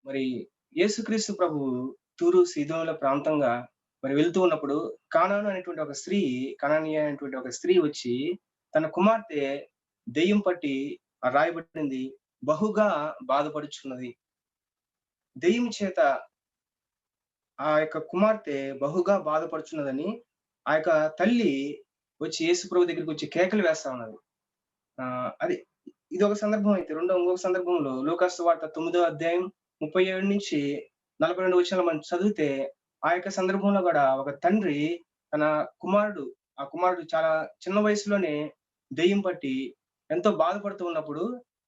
మరి యేసుక్రీస్తు ప్రభువు తూరు సీదోనుల ప్రాంతంగా మరి వెళ్తూ ఉన్నప్పుడు కానాను అనేటువంటి ఒక స్త్రీ, కనానీయ అనేటువంటి ఒక స్త్రీ వచ్చి తన కుమార్తె దెయ్యం పట్టి రాయబడింది బహుగా బాధపడుచున్నది. దెయ్యం చేత ఆ యొక్క కుమార్తె బహుగా బాధపడుచున్నదని ఆ యొక్క తల్లి వచ్చి యేసు ప్రభు దగ్గరికొచ్చి కేకలు వేస్తా ఉన్నది. అది ఇదొక సందర్భం అయితే ఇంకొక సందర్భంలో లూకాసు సువార్త 9వ అధ్యాయం 37-42 వచనాలు మనం చదివితే, ఆ యొక్క సందర్భంలో గూడా ఒక తండ్రి తన కుమారుడు, ఆ కుమారుడు చాలా చిన్న వయసులోనే దెయ్యం పట్టి ఎంతో బాధపడుతూ ఉన్నప్పుడు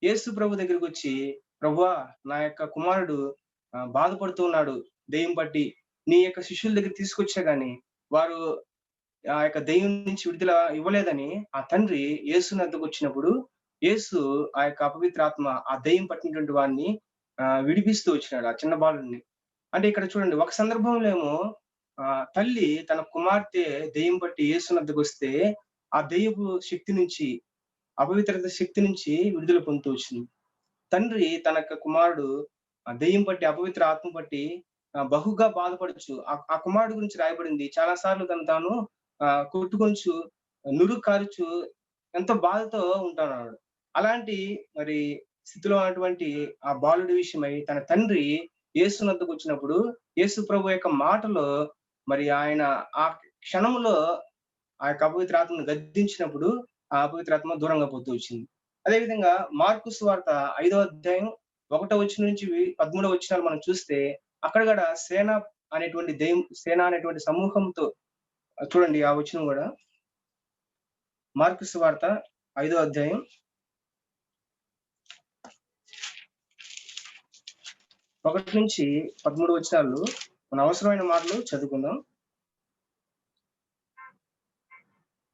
యేసు ప్రభు దగ్గరికొచ్చి, "ప్రభువా, నా యొక్క కుమారుడు బాధపడుతూ ఉన్నాడు దెయ్యం పట్టి. నీ యొక్క శిష్యుల దగ్గరికి తీసుకొచ్చా గాని వారు ఆ యొక్క దెయ్యం నుంచి విడుదల ఇవ్వలేదని" ఆ తండ్రి యేసు వద్దకొచ్చినప్పుడు, యేసు ఆ యొక్క అపవిత్రాత్మ, ఆ దెయ్యం పట్టినటువంటి వాడిని విడిపిస్తూ వచ్చినాడు ఆ చిన్న బాలుడిని. అంటే ఇక్కడ చూడండి, ఒక సందర్భంలో ఏమో తల్లి తన కుమార్తె దెయ్యం పట్టి యేసు వద్దకొస్తే, ఆ దెయ్యపు శక్తి నుంచి, అపవిత్రత శక్తి నుంచి విడుదల పొందుతూ వచ్చింది. తండ్రి తన యొక్క కుమారుడు దెయ్యం పట్టి, అపవిత్ర ఆత్మ పట్టి బహుగా బాధపడొచ్చు. ఆ కుమారుడు గురించి రాయబడింది. చాలా సార్లు తను తాను కొట్టుకొనుచు, నురుగు కారుచు ఎంతో బాధతో ఉంటున్నాడు. అలాంటి మరి స్థితిలో ఉన్నటువంటి ఆ బాలుడి విషయమై తన తండ్రి యేసు వద్దకొచ్చినప్పుడు, యేసు ప్రభు యొక్క మాటలో మరి ఆయన ఆ క్షణంలో ఆ యొక్క అపవిత్రాత్మను గద్దించినప్పుడు, ఆ అపవిత్రాత్మ దూరంగా పోతూ వచ్చింది. అదే విధంగా మార్కు సువార్త 5వ అధ్యాయం 1 వచనం నుంచి 13 వచనాలు మనం చూస్తే, అక్కడ గూడా సేన అనేటువంటి సమూహంతో చూడండి ఆ వచనం గూడా. మార్కు సువార్త 5వ అధ్యాయం 1-13 వచనాలు మన అవసరమైన మాటలు చదువుకుందాం.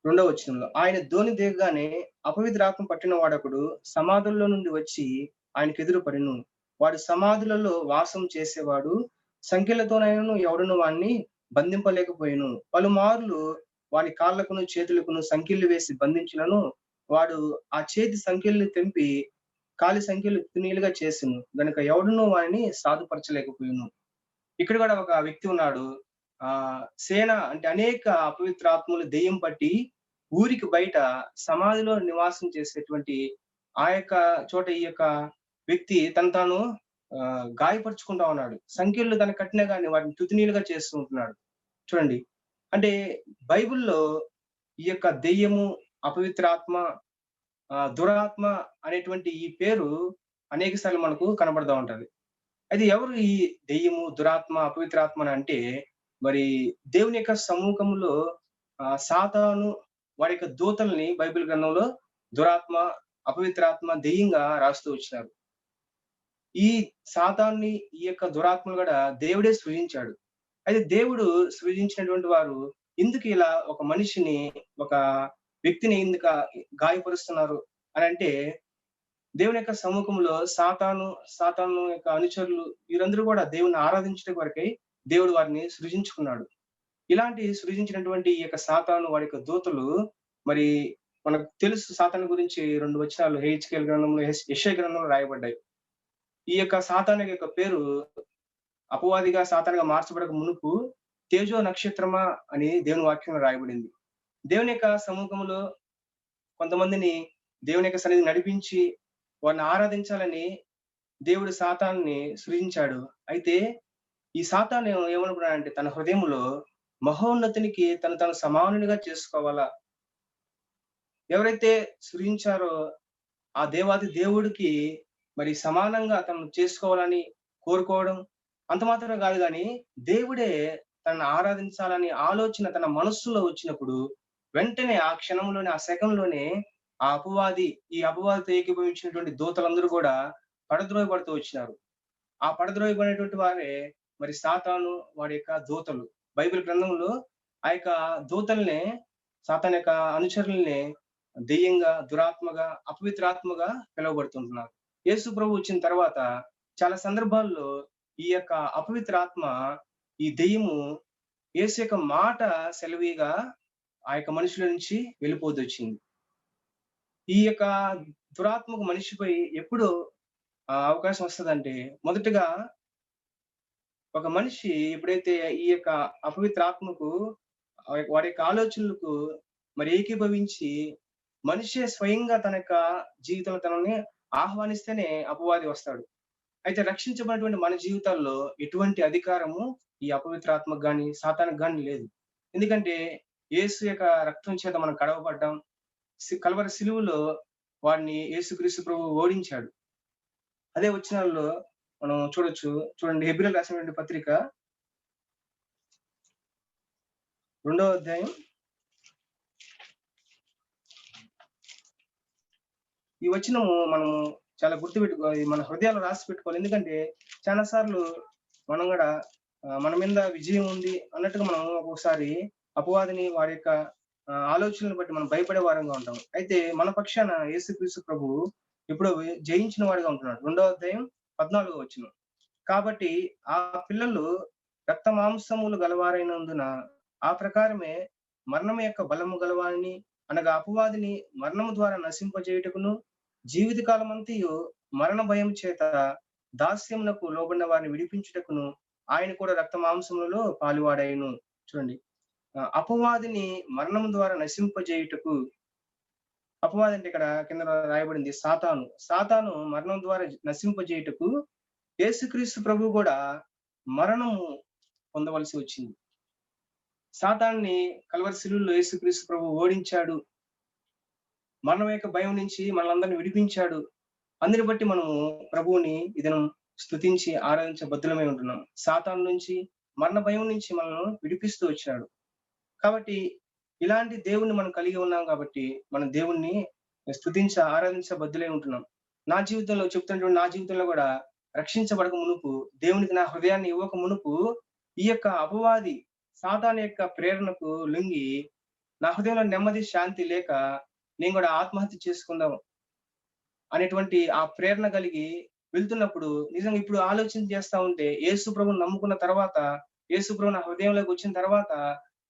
2వ వచనంలో, ఆయన ధోని దిగగానే అపవిత్రాత్మ పట్టిన వాడొకడు సమాధుల్లో నుండి వచ్చి ఆయనకెదురు పడెను. వాడు సమాధులలో వాసం చేసేవాడు. సంకెళ్లతోనైనను ఎవడును వాణ్ణి బంధింపలేకపోయెను. పలుమార్లు వాని కాళ్ళకును చేతులకును సంకెళ్ళు వేసి బంధించినను వాడు ఆ చేతి సంకెళ్ళని తెంపి కాలి సంకెళ్ళు తునీలుగా చేసెను గనుక ఎవడును వానిని సాధుపరచలేకపోయెను. ఇక్కడ కూడా ఒక వ్యక్తి ఉన్నాడు. సేన అంటే అనేక అపవిత్రాత్మలు దెయ్యం పట్టి ఊరికి బయట సమాధిలో నివాసం చేసేటువంటి ఆ యొక్క చోట ఈ యొక్క వ్యక్తి తను తాను గాయపరుచుకుంటా ఉన్నాడు. సంకెళ్ళు దానికి కట్టినా గాని వాటిని తుత్తునీలుగా చేస్తూ ఉంటున్నాడు. చూడండి. అంటే బైబిల్‌లో ఈ యొక్క దెయ్యము, అపవిత్రాత్మ, దురాత్మ అనేటువంటి ఈ పేరు అనేక సార్లు మనకు కనబడతా ఉంటది. అయితే ఎవరు ఈ దెయ్యము, దురాత్మ, అపవిత్రాత్మ అంటే, మరి దేవుని యొక్క సమ్ముఖంలో సాతాను వాడి యొక్క దూతల్ని బైబిల్ గ్రంథంలో దురాత్మ, అపవిత్రాత్మ, దెయ్యంగా రాస్తూ వచ్చినారు. ఈ సాతాన్ని, ఈ యొక్క దురాత్మను గూడా దేవుడే సృజించాడు. అయితే దేవుడు సృజించినటువంటి వారు ఎందుకు ఇలా ఒక మనిషిని, ఒక వ్యక్తిని ఎందుకు గాయపరుస్తున్నారు అనంటే, దేవుని యొక్క సమ్ముఖంలో సాతాను యొక్క అనుచరులు వీరందరూ కూడా దేవుణ్ణి ఆరాధించడం కొరకై దేవుడు వారిని సృజించుకున్నాడు. ఇలాంటి సృజించినటువంటి ఈ యొక్క సాతాను వాడి యొక్క దూతలు మరి మనకు తెలుసు సాతాను గురించి 2 వచనాలు హెచ్‌కేల్ గ్రంథంలో, యెషయా గ్రంథంలో రాయబడ్డాయి. ఈ యొక్క సాతాను యొక్క పేరు అపవాదిగా సాతానుగా మార్చబడక మునుపు తేజో నక్షత్రమా అని దేవుని వాక్యంలో రాయబడింది. దేవుని యొక్క సమ్ముఖంలో కొంతమందిని దేవుని యొక్క సన్నిధికి నడిపించి వారిని ఆరాధించాలని దేవుడు సాతానుని సృజించాడు. అయితే ఈ సాతాను ఏమనుకున్నాడంటే తన హృదయంలో మహోన్నతునికి తను తాను సమానునిగా చేసుకోవాలా. ఎవరైతే సృజించారో ఆ దేవాది దేవుడికి మరి సమానంగా తనను చేసుకోవాలని కోరుకోవడం అంత మాత్రమే కాదు గానీ, దేవుడే తనను ఆరాధించాలని ఆలోచన తన మనస్సులో వచ్చినప్పుడు, వెంటనే ఆ క్షణంలోనే, ఆ సెకన్‌లోనే ఈ అపవాదితో ఏకీభవించినటువంటి దూతలందరూ గూడా పడద్రోయబడుతూ వచ్చినారు. ఆ పడద్రోయబడినటువంటి వారే మరి సాతాను వాడి యొక్క దూతలు. బైబిల్ గ్రంథంలో ఆ యొక్క దూతల్నే, సాతాను యొక్క అనుచరుల్నే దెయ్యంగా, దురాత్మగా, అపవిత్రాత్మగా పిలువబడుతుంటున్నారు. యేసు ప్రభు వచ్చిన తర్వాత చాలా సందర్భాల్లో ఈ యొక్క అపవిత్రాత్మ, ఈ దెయ్యము యేసు యొక్క మాట సెలవీయగా ఆ యొక్క మనుషుల నుంచి వెళ్ళిపోతొచ్చింది. ఈ యొక్క దురాత్మకు మనిషిపై ఎప్పుడు అవకాశం వస్తదంటే, మొదటగా ఒక మనిషి ఎప్పుడైతే ఈ యొక్క అపవిత్ర ఆత్మకు వాడి యొక్క ఆలోచనలకు మరి ఏకీభవించి మనిషే స్వయంగా తన యొక్క జీవితంలో తనని ఆహ్వానిస్తేనే అపవాది వస్తాడు. అయితే రక్షించబడినటువంటి మన జీవితాల్లో ఎటువంటి అధికారము ఈ అపవిత్రాత్మకు గాని, సాతానుకు గాని లేదు. ఎందుకంటే యేసు యొక్క రక్తం చేత మనం కడగబడ్డాం. కల్వరి శిలువలో వాడిని యేసుక్రీస్తు ప్రభువు ఓడించాడు. అదే వచనాల్లో మనం చూడొచ్చు. చూడండి, హెబ్రీయులకు రాసినటువంటి పత్రిక 2వ అధ్యాయం. ఈ వచనము మనము చాలా గుర్తుపెట్టుకోవాలి. మన హృదయాల్లో రాసి పెట్టుకోవాలి. ఎందుకంటే చాలా సార్లు మనం గూడా మన మీద విజయం ఉంది అన్నట్టుగా మనం ఒక్కొక్కసారి అపవాదిని వాడి యొక్క ఆలోచనలను బట్టి మనం భయపడే వారంగా ఉంటాం. అయితే మన పక్షాన యేసుక్రీస్తు ప్రభువు ఎప్పుడో జయించిన వాడిగా ఉంటున్నాడు. 2వ అధ్యాయం 14వ వచనం. కాబట్టి ఆ పిల్లలు రక్త మాంసములు గలవారైనందున ఆ ప్రకారమే మరణం యొక్క బలము గలవారిని, అనగా అపవాదిని మరణము ద్వారా నశింపజేయుటకును, జీవిత కాలమంతయు మరణ భయం చేత దాస్యమునకు లోబడిన వారిని విడిపించుటకును ఆయన కూడా రక్త మాంసములలో పాలువాడాయను. చూడండి, అపవాదిని మరణం ద్వారా నశింపజేయుటకు, అపవాది అంటే ఇక్కడ కింద రాయబడింది సాతాను. సాతాను మరణం ద్వారా నశింపజేయుటకు యేసుక్రీస్తు ప్రభువు కూడా మరణము పొందవలసి వచ్చింది. సాతాన్ని కల్వరి శిలువలో యేసుక్రీస్తు ప్రభువు ఓడించాడు. మరణం యొక్క భయం నుంచి మనలందరిని విడిపించాడు. అందుని బట్టి మనము ప్రభువుని ఈ దినం స్తుతించి ఆరాధించే బద్దులమై ఉంటున్నాం. సాతాను నుంచి, మరణ భయం నుంచి మనల్ని విడిపిస్తూ వచ్చినాడు. కాబట్టి ఇలాంటి దేవుణ్ణి మనం కలిగి ఉన్నాం కాబట్టి మన దేవుణ్ణి స్తుతించి ఆరాధించే బద్దులై ఉంటున్నాం. నా జీవితంలో చెప్తున్నటువంటి నా జీవితంలో కూడా రక్షించబడక మునుపు, దేవునికి నా హృదయాన్ని ఇవ్వక మునుపు, ఈ యొక్క అపవాది సాతాను యొక్క ప్రేరణకు లొంగి నా హృదయంలో నెమ్మది, శాంతి లేక నేను కూడా ఆత్మహత్య చేసుకుందాం అనేటువంటి ఆ ప్రేరణ కలిగి వెళ్తున్నప్పుడు, నిజంగా ఇప్పుడు ఆలోచన చేస్తా ఉంటే యేసు ప్రభువుని నమ్ముకున్న తర్వాత, యేసు ప్రభు నా హృదయంలోకి వచ్చిన తర్వాత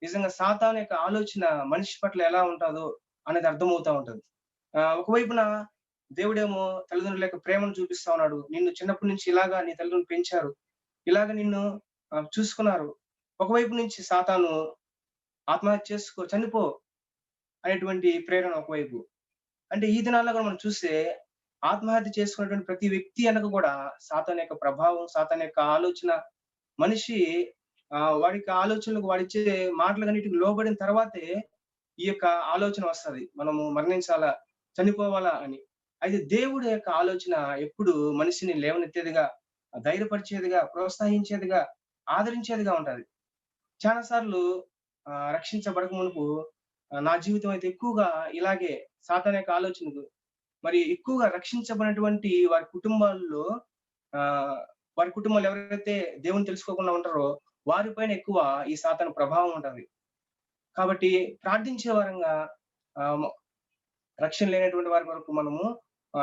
నిజంగా సాతాను యొక్క ఆలోచన మనిషి పట్ల ఎలా ఉంటదో అనేది అర్థమవుతా ఉంటది. ఒకవైపున దేవుడేమో తల్లిదండ్రుల యొక్క ప్రేమను చూపిస్తా ఉన్నాడు. నిన్ను చిన్నప్పటి నుంచి ఇలాగా నీ తల్లిదండ్రులు పెంచారు. ఇలాగ నిన్ను చూసుకున్నారు. ఒకవైపు నుంచి సాతాను ఆత్మహత్య చేసుకో, చనిపో అనేటువంటి ప్రేరణ ఒకవైపు. అంటే ఈ దినాల్లో కూడా మనం చూస్తే ఆత్మహత్య చేసుకున్నటువంటి ప్రతి వ్యక్తి వెనక కూడా సాతాను యొక్క ప్రభావం, సాతాను యొక్క ఆలోచన, మనిషి వాడికి ఆలోచనలకు వాడిచ్చే మాటలన్నిటికి లోబడిన తర్వాతే ఈ యొక్క ఆలోచన వస్తది. మనము మరణించాలా, చనిపోవాలా అని. అయితే దేవుడి యొక్క ఆలోచన ఎప్పుడు మనిషిని లేవనెత్తేదిగా, ధైర్యపరిచేదిగా, ప్రోత్సహించేదిగా, ఆదరించేదిగా ఉంటది. చాలా సార్లు రక్షించబడక మునుపు నా జీవితం అయితే ఎక్కువగా ఇలాగే సాతాను యొక్క ఆలోచనకు మరి ఎక్కువగా రక్షించబడినటువంటి వారి కుటుంబాల్లో ఆహ్, వారి కుటుంబాలు ఎవరైతే దేవుని తెలుసుకోకుండా ఉంటారో వారి పైన ఎక్కువ ఈ సాతాను ప్రభావం ఉంటది. కాబట్టి ప్రార్థించే వారంగా ఆహ్, రక్షణ లేనటువంటి వారి వరకు మనము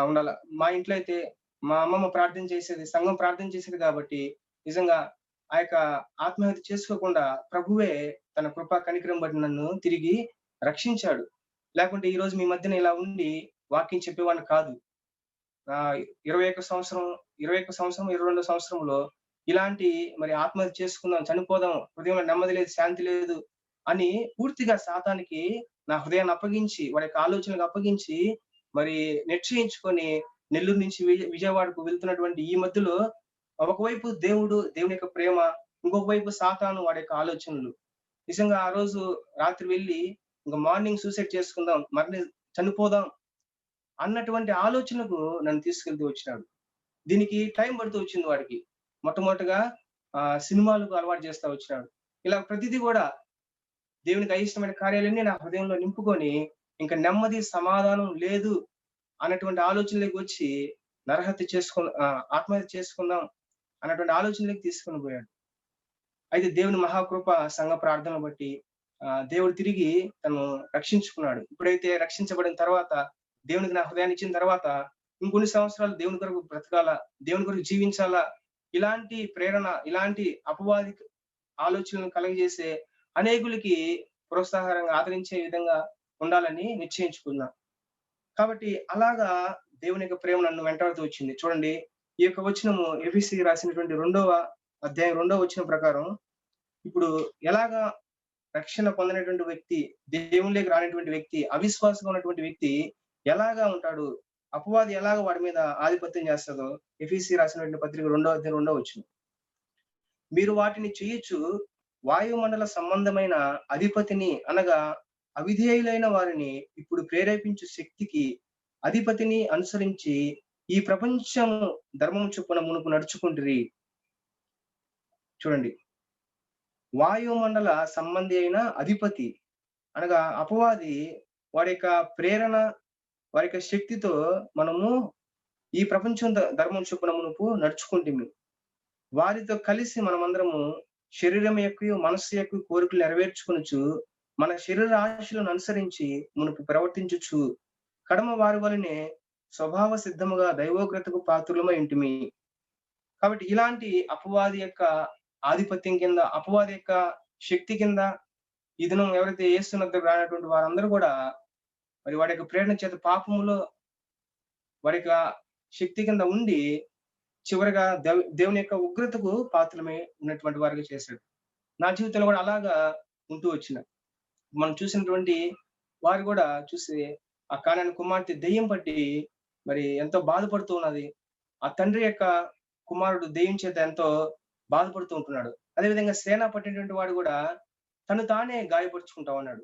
ఉండాల. మా ఇంట్లో అయితే మా అమ్మమ్మ ప్రార్థన చేసేది, సంఘం ప్రార్థన చేసేది కాబట్టి నిజంగా ఆ యొక్క ఆత్మహత్య చేసుకోకుండా ప్రభువే తన కృపా కనికరం బట్టి నన్ను తిరిగి రక్షించాడు. లేకుంటే ఈరోజు మీ మధ్యన ఇలా ఉండి వాక్యం చెప్పేవాడిని కాదు. 21 సంవత్సరం, 21 సంవత్సరం, 22 సంవత్సరంలో ఇలాంటి మరి ఆత్మహత్య చేసుకుందాం, చనిపోదాం, హృదయంలో నెమ్మది లేదు, శాంతి లేదు అని పూర్తిగా సాతానికి నా హృదయాన్ని అప్పగించి, వాడి యొక్క ఆలోచనలకు అప్పగించి, మరి నిశ్చయించుకొని నెల్లూరు నుంచి విజయవాడకు వెళ్తున్నటువంటి ఈ మధ్యలో ఒకవైపు దేవుడు, దేవుని యొక్క ప్రేమ, ఇంకొక వైపు సాతాను వాడి యొక్క ఆలోచనలు. నిజంగా ఆ రోజు రాత్రి వెళ్లి ఇంక మార్నింగ్ సూసైడ్ చేసుకుందాం, చనిపోదాం అన్నటువంటి ఆలోచనకు నన్ను తీసుకెళ్తూ వచ్చినాడు. దీనికి టైం పడుతూ వచ్చింది వాడికి. మొట్టమొదటగా సినిమాలకు అలవాటు చేస్తా వచ్చినాడు. ఇలా ప్రతిదీ కూడా దేవునికి అయిష్టమైన కార్యాలన్నీ నా హృదయంలో నింపుకొని, ఇంక నెమ్మది, సమాధానం లేదు అన్నటువంటి ఆలోచనలోకి వచ్చి ఆత్మహత్య చేసుకుందాం అన్నటువంటి ఆలోచనలోకి తీసుకొని పోయాడు. అయితే దేవుని మహాకృప, సంఘ ప్రార్థనలు బట్టి దేవుడు తిరిగి తను రక్షించుకున్నాడు. ఇప్పుడైతే రక్షించబడిన తర్వాత, దేవునికి నా హృదయాన్ని ఇచ్చిన తర్వాత ఇంకొన్ని సంవత్సరాలు దేవుని కొరకు బ్రతకాలా, దేవుని కొరకు జీవించాలా, ఇలాంటి ప్రేరణ, ఇలాంటి అపవాది ఆలోచనలను కలుగజేసే అనేకులకి ప్రోత్సాహకరంగా ఆదరించే విధంగా ఉండాలని నిశ్చయించుకున్నా. కాబట్టి అలాగా దేవుని యొక్క ప్రేమ నన్ను వెంటాడుతూ వచ్చింది. చూడండి, ఈ యొక్క వచనము ఎఫెసీయులకు రాసినటువంటి 2వ అధ్యాయం 2 ప్రకారం ఇప్పుడు ఎలాగా రక్షణ పొందినటువంటి వ్యక్తి, దేవునిలోకి రానటువంటి వ్యక్తి, అవిశ్వాసంగా ఉన్నటువంటి వ్యక్తి ఎలాగా ఉంటాడు? అపవాది ఎలాగా వాడి మీద ఆధిపత్యం చేస్తదో ఎఫీసీ రాసినటువంటి పత్రిక 2 అధ్యాయం 2 మీరు వాటిని చేయొచ్చు, వాయుమండల సంబంధమైన అధిపతిని అనగా అవిధేయులైన వారిని ఇప్పుడు ప్రేరేపించు శక్తికి అధిపతిని అనుసరించి ఈ ప్రపంచం ధర్మం చొప్పున మునుపు నడుచుకుంటురి. చూడండి, వాయుమండల సంబంధి అయిన అధిపతి అనగా అపవాది వాడి యొక్క ప్రేరణ, వారి యొక్క శక్తితో మనము ఈ ప్రపంచం ధర్మం చొప్పున మునుపు నడుచుకుంటుమి. వారితో కలిసి మనమందరము శరీరం యొక్క మనస్సు యొక్క కోరికలు నెరవేర్చుకొనుచు మన శరీర ఆశలను అనుసరించి మునుపు ప్రవర్తించుచు కడమ వారి వలనే స్వభావ సిద్ధముగా దైవోగ్రతకు పాత్రులమై ఇంటిమి. కాబట్టి ఇలాంటి అపవాది యొక్క ఆధిపత్యం కింద, అపవాది యొక్క శక్తి కింద ఈ దినం ఎవరైతే యేసునద్దకు రానటువంటి వారందరూ కూడా మరి వాడి యొక్క ప్రేరణ చేత పాపములో వాడి యొక్క శక్తి కింద ఉండి చివరిగా దేవుని యొక్క ఉగ్రతకు పాత్రలమై ఉన్నటువంటి వారిగా చేశాడు. నా జీవితంలో కూడా అలాగా ఉంటూ వచ్చిన మనం చూసినటువంటి వారు కూడా చూసి ఆ కానాని కుమార్తె దెయ్యం పట్టి మరి ఎంతో బాధపడుతూ ఉన్నది. ఆ తండ్రి యొక్క కుమారుడు దెయ్యం చేత ఎంతో బాధపడుతూ ఉంటున్నాడు. అదేవిధంగా సేన పట్టినటువంటి వాడు కూడా తను తానే గాయపరుచుకుంటా ఉన్నాడు.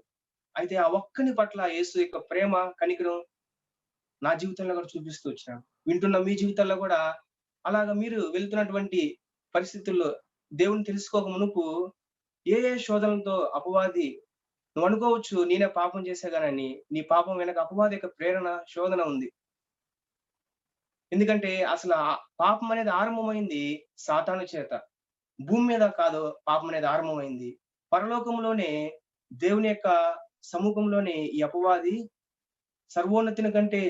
అయితే ఆ ఒక్కని పట్ల యేసు యొక్క ప్రేమ, కనికరం నా జీవితంలో కూడా చూపిస్తూ వచ్చినాడు. వింటున్న మీ జీవితాల్లో కూడా అలాగా మీరు వెళ్తున్నటువంటి పరిస్థితుల్లో దేవుని తెలుసుకోక మునుపు ఏ శోధనలతో అపవాది, నువ్వు అనుకోవచ్చు నేనే పాపం చేశాగానని, నీ పాపం వెనక అపవాది యొక్క ప్రేరణ, శోధన ఉంది. ఎందుకంటే అసలు ఆ పాపం అనేది ఆరంభమైంది సాతాను చేత. భూమి మీద కాదు పాపం అనేది ఆరంభమైంది. పరలోకంలోనే దేవుని యొక్క సముఖంలోనే ఈ అపవాది సర్వోన్నతిని కంటే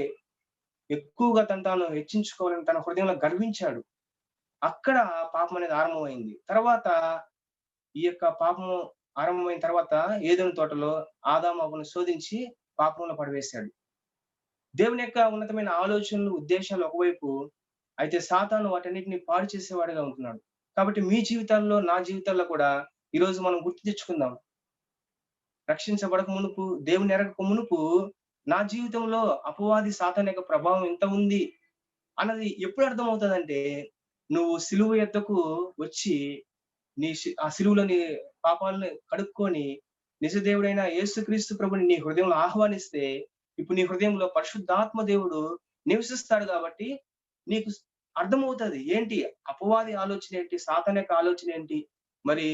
ఎక్కువగా తను తాను హెచ్చించుకోవాలని తన హృదయంలో గర్వించాడు. అక్కడ పాపం అనేది ఆరంభమైంది. తర్వాత ఈ యొక్క పాపము ఆరంభమైన తర్వాత ఏదెను తోటలో ఆదాము అవ్వను శోధించి పాపంలో పడవేశాడు. దేవుని యొక్క ఉన్నతమైన ఆలోచనలు, ఉద్దేశాలు ఒకవైపు, అయితే సాతాను వాటన్నిటిని పాడు చేసేవాడిగా ఉంటున్నాడు. కాబట్టి మీ జీవితాల్లో, నా జీవితాల్లో కూడా ఈరోజు మనం గుర్తు తెచ్చుకుందాం. రక్షించబడక మునుపు, దేవుని ఎరగక మునుపు నా జీవితంలో అపవాది సాతాను యొక్క ప్రభావం ఎంత ఉంది అన్నది ఎప్పుడు అర్థమవుతదంటే, నువ్వు సిలువ యొద్దకు వచ్చి ఆ సిలువలో పాపాలను కడుక్కొని నిజ దేవుడైన యేసుక్రీస్తు ప్రభుని నీ హృదయంలో ఆహ్వానిస్తే, ఇప్పుడు నీ హృదయంలో పరిశుద్ధాత్మ దేవుడు నివసిస్తాడు కాబట్టి నీకు అర్థమవుతది. ఏంటి అపవాది ఆలోచన ఏంటి, సాతాను యొక్క ఆలోచన ఏంటి, మరి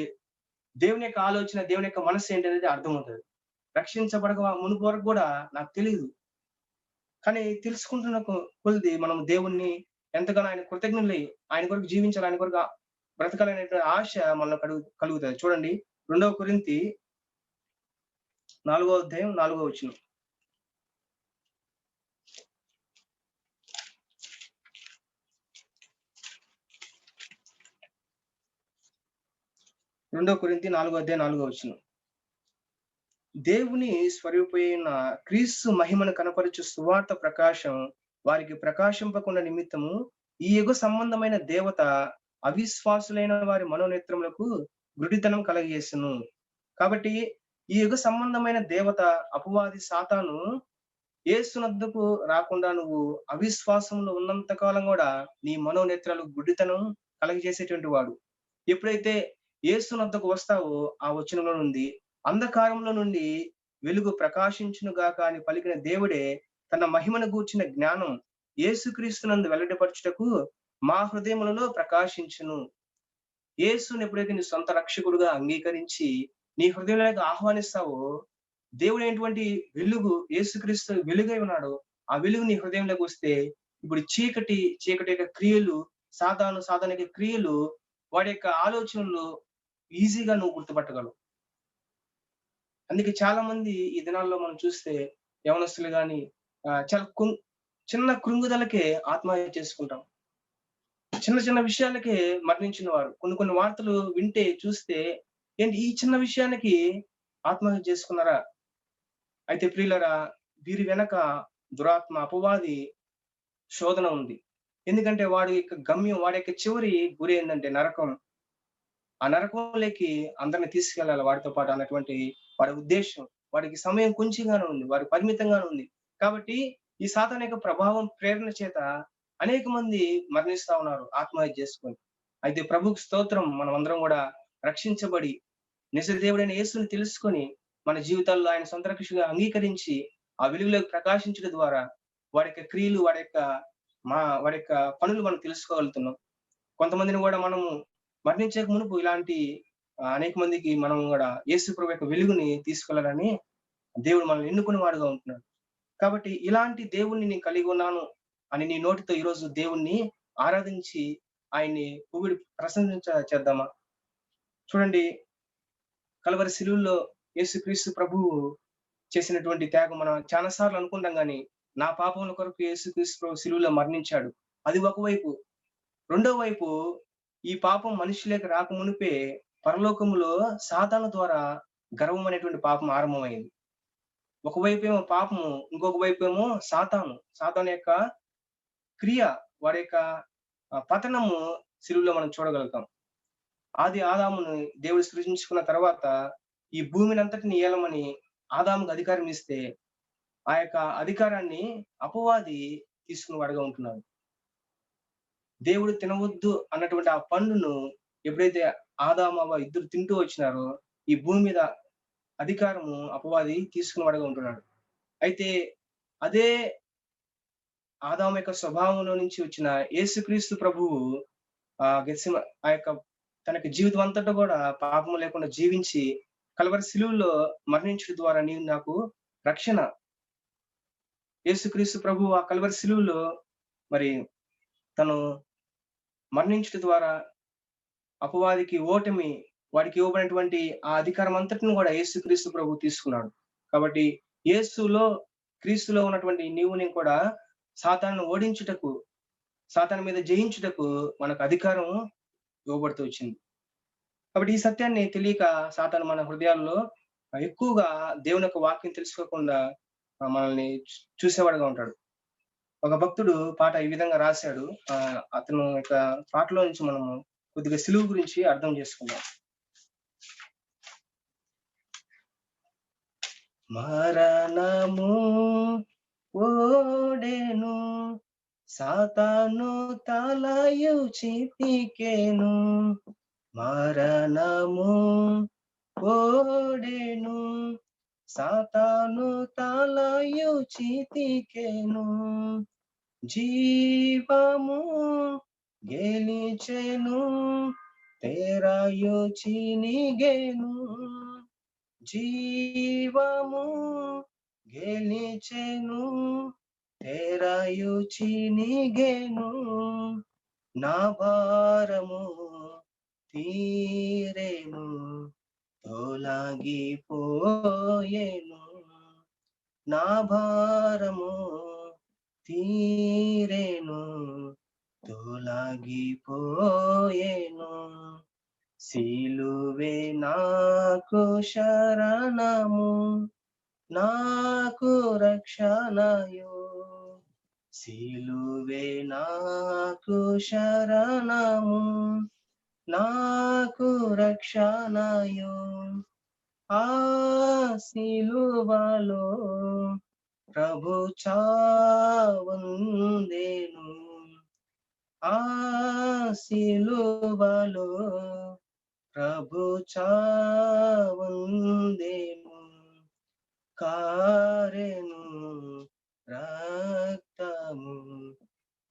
దేవుని యొక్క ఆలోచన, దేవుని యొక్క మనస్సు ఏంటి అనేది అర్థమవుతది. రక్షించబడక మునుపు వరకు కూడా నాకు తెలీదు. కానీ తెలుసుకుంటున్న కొలిది మనం దేవుణ్ణి ఎంతగానో ఆయన కృతజ్ఞులై ఆయన కొరకు జీవించాలి, ఆయన కొరకు బ్రతకాలనేటువంటి ఆశ మనలో కలుగుతది. చూడండి, 2 కొరింథీ 4 అధ్యాయం 4 2 కొరింథీ 4 అధ్యాయం 4 దేవుని స్వరూపైన క్రీస్తు మహిమను కనపరచు సువార్త ప్రకాశం వారికి ప్రకాశింపకుండా నిమిత్తము ఈ యుగ సంబంధమైన దేవత అవిశ్వాసులైన వారి మనోనేత్రములకు గుడితనం కలగజేసును. కాబట్టి ఈ యుగ సంబంధమైన దేవత అపవాది సాతాను యేసునద్దకు రాకుండా నువ్వు అవిశ్వాసంలో ఉన్నంత కాలం కూడా నీ మనోనేత్రాలు గుడ్డితనం కలగజేసేటువంటి వాడు. ఎప్పుడైతే యేసునద్దకు వస్తావో ఆ వచనంలో నుండి అంధకారంలో నుండి వెలుగు ప్రకాశించును గాక అని పలికిన దేవుడే తన మహిమను గూర్చిన జ్ఞానం యేసుక్రీస్తునందు వెల్లడిపరచుటకు మా హృదయములలో ప్రకాశించును. యేసుని ఎప్పుడైతే నీ సొంత రక్షకుడుగా అంగీకరించి నీ హృదయంలోకి ఆహ్వానిస్తావో, దేవుడైనటువంటి వెలుగు, యేసుక్రీస్తు వెలుగై ఉన్నాడు. ఆ వెలుగు నీ హృదయంలోకి వస్తే ఇప్పుడు చీకటి యొక్క క్రియలు, సాతాను యొక్క క్రియలు, వాడి యొక్క ఆలోచనలు ఈజీగా నువ్వు గుర్తుపట్టగలవు. అందుకే చాలా మంది ఈ దినాల్లో మనం చూస్తే యవనస్తులు గాని చాలా చిన్న కృంగుదలకే ఆత్మహత్య చేసుకుంటాం. చిన్న చిన్న విషయాలకే మరణించిన వారు. కొన్ని వార్తలు వింటే, చూస్తే ఏంటి ఈ చిన్న విషయానికి ఆత్మహత్య చేసుకున్నారా? అయితే ప్రియులారా, వీరి వెనక దురాత్మ, అపవాది శోధన ఉంది. ఎందుకంటే వాడి యొక్క గమ్యం, వాడి యొక్క చివరి గురి ఏందంటే నరకం. ఆ నరకంలోకి అందరిని తీసుకెళ్ళాలి వాడితో పాటు అన్నటువంటి వాడి ఉద్దేశం. వాడికి సమయం కొంచెంగానే ఉంది. వాడికి పరిమితంగానే ఉంది. కాబట్టి ఈ సాతాను యొక్క ప్రభావం ప్రేరణ చేత అనేక మంది మరణిస్తా ఉన్నారు ఆత్మహత్య చేసుకొని. అయితే ప్రభువుకి స్తోత్రం, మనమందరం గూడా రక్షించబడి నిజ దేవుడైన యేసుని తెలుసుకొని మన జీవితాల్లో ఆయన సొంత రక్షకుడిగా అంగీకరించి ఆ వెలుగులోకి ప్రకాశించడం ద్వారా వాడి యొక్క క్రియలు, వాడి యొక్క పనులు మనం తెలుసుకోగలుగుతున్నాం. కొంతమందిని గూడా మనము మరణించక మునుపు ఇలాంటి అనేక మందికి మనం గూడా యేసు ప్రభు యొక్క వెలుగుని తీసుకెళ్లాలని దేవుడు మనల్ని ఎన్నుకున్న వాడుగా ఉంటున్నాడు. కాబట్టి ఇలాంటి దేవుణ్ణి నేను కలిగి ఉన్నాను అని నీ నోటితో ఈరోజు దేవుణ్ణి ఆరాధించి ఆయన్ని పొగిడి చేద్దామా? చూడండి, కలువరి శిలువలో యేసుక్రీస్తు ప్రభువు చేసినటువంటి త్యాగం మనం చాలా సార్లు అనుకుంటాం గాని, నా పాపముల కొరకు యేసుక్రీస్తు ప్రభు శిలువలో మరణించాడు. అది ఒకవైపు. రెండో వైపు ఈ పాపం మనిషిలోకి రాకమునుపే పరలోకములో సాతాను ద్వారా గర్వం అనేటువంటి పాపం ఆరంభమైంది. ఒకవైపేమో పాపము, ఇంకొక వైపేమో సాతాను. సాతాను యొక్క క్రియ, వాడి యొక్క పతనము శిలువలో మనం చూడగలుగుతాం. ఆది ఆదామును దేవుడు సృజించుకున్న తర్వాత ఈ భూమినంతటిని ఏలమని ఆదాముకు అధికారం ఇస్తే, ఆ యొక్క అధికారాన్ని అపవాది తీసుకునేవాడుగా ఉంటున్నాడు. దేవుడు తినవద్దు అన్నటువంటి ఆ పండును ఎప్పుడైతే ఆదాము, అవ్వ ఇద్దరు తింటూ వచ్చినారో, ఈ భూమి మీద అధికారము అపవాది తీసుకునేవాడుగా ఉంటున్నాడు. అయితే అదే ఆదాము యొక్క స్వభావంలో నుంచి వచ్చిన యేసుక్రీస్తు ప్రభువు ఆ యొక్క తనకి జీవితం అంతటా కూడా పాపము లేకుండా జీవించి కల్వరి శిలువలో మరణించడం ద్వారా నీవు నాకు రక్షణ. యేసుక్రీస్తు ప్రభువు ఆ కల్వరి శిలువలో మరి తను మరణించడం ద్వారా అపవాదికి ఓటమి, వాడికి ఇవ్వబడినటువంటి ఆ అధికారం అంతటిని కూడా యేసుక్రీస్తు ప్రభువు తీసుకున్నాడు. కాబట్టి యేసులో, క్రీస్తులో ఉన్నటువంటి నీవు నేను కూడా సాతానును ఓడించుటకు, సాతాను మీద జయించుటకు మనకు అధికారం ఇవ్వబడుతూ వచ్చింది. కాబట్టి ఈ సత్యాన్ని తెలియక సాతాను మన హృదయాల్లో ఎక్కువగా దేవుని యొక్క వాక్యం తెలుసుకోకుండా మనల్ని చూసేవాడుగా ఉంటాడు. ఒక భక్తుడు పాట ఈ విధంగా రాశాడు. అతను యొక్క పాటలో నుంచి మనము కొద్దిగా సిలువ గురించి అర్థం చేసుకుందాం. మరణము ఓడెను, సాతాను తలయు చితికెను. మరణము ఓడెను, సాతాను తలయు చితికెను. జీవము గెలిచెను, తెరయు చినిగెను. జీవము గెలిచెను, తెరయు చినిగెను. నా భారము తీరెను, తొలగిపోయెను. నా భారము తీరెను, తొలగిపోయెను. సిలువే నాకు శరణము, నాకు రక్షణయు. సిలువే నాకు శరణము, నాకు రక్షణయు. ఆ సిలువలో ప్రభు చావొందెను, ఆ సిలువలో ప్రభు చావొందెను. కారెను రక్తము,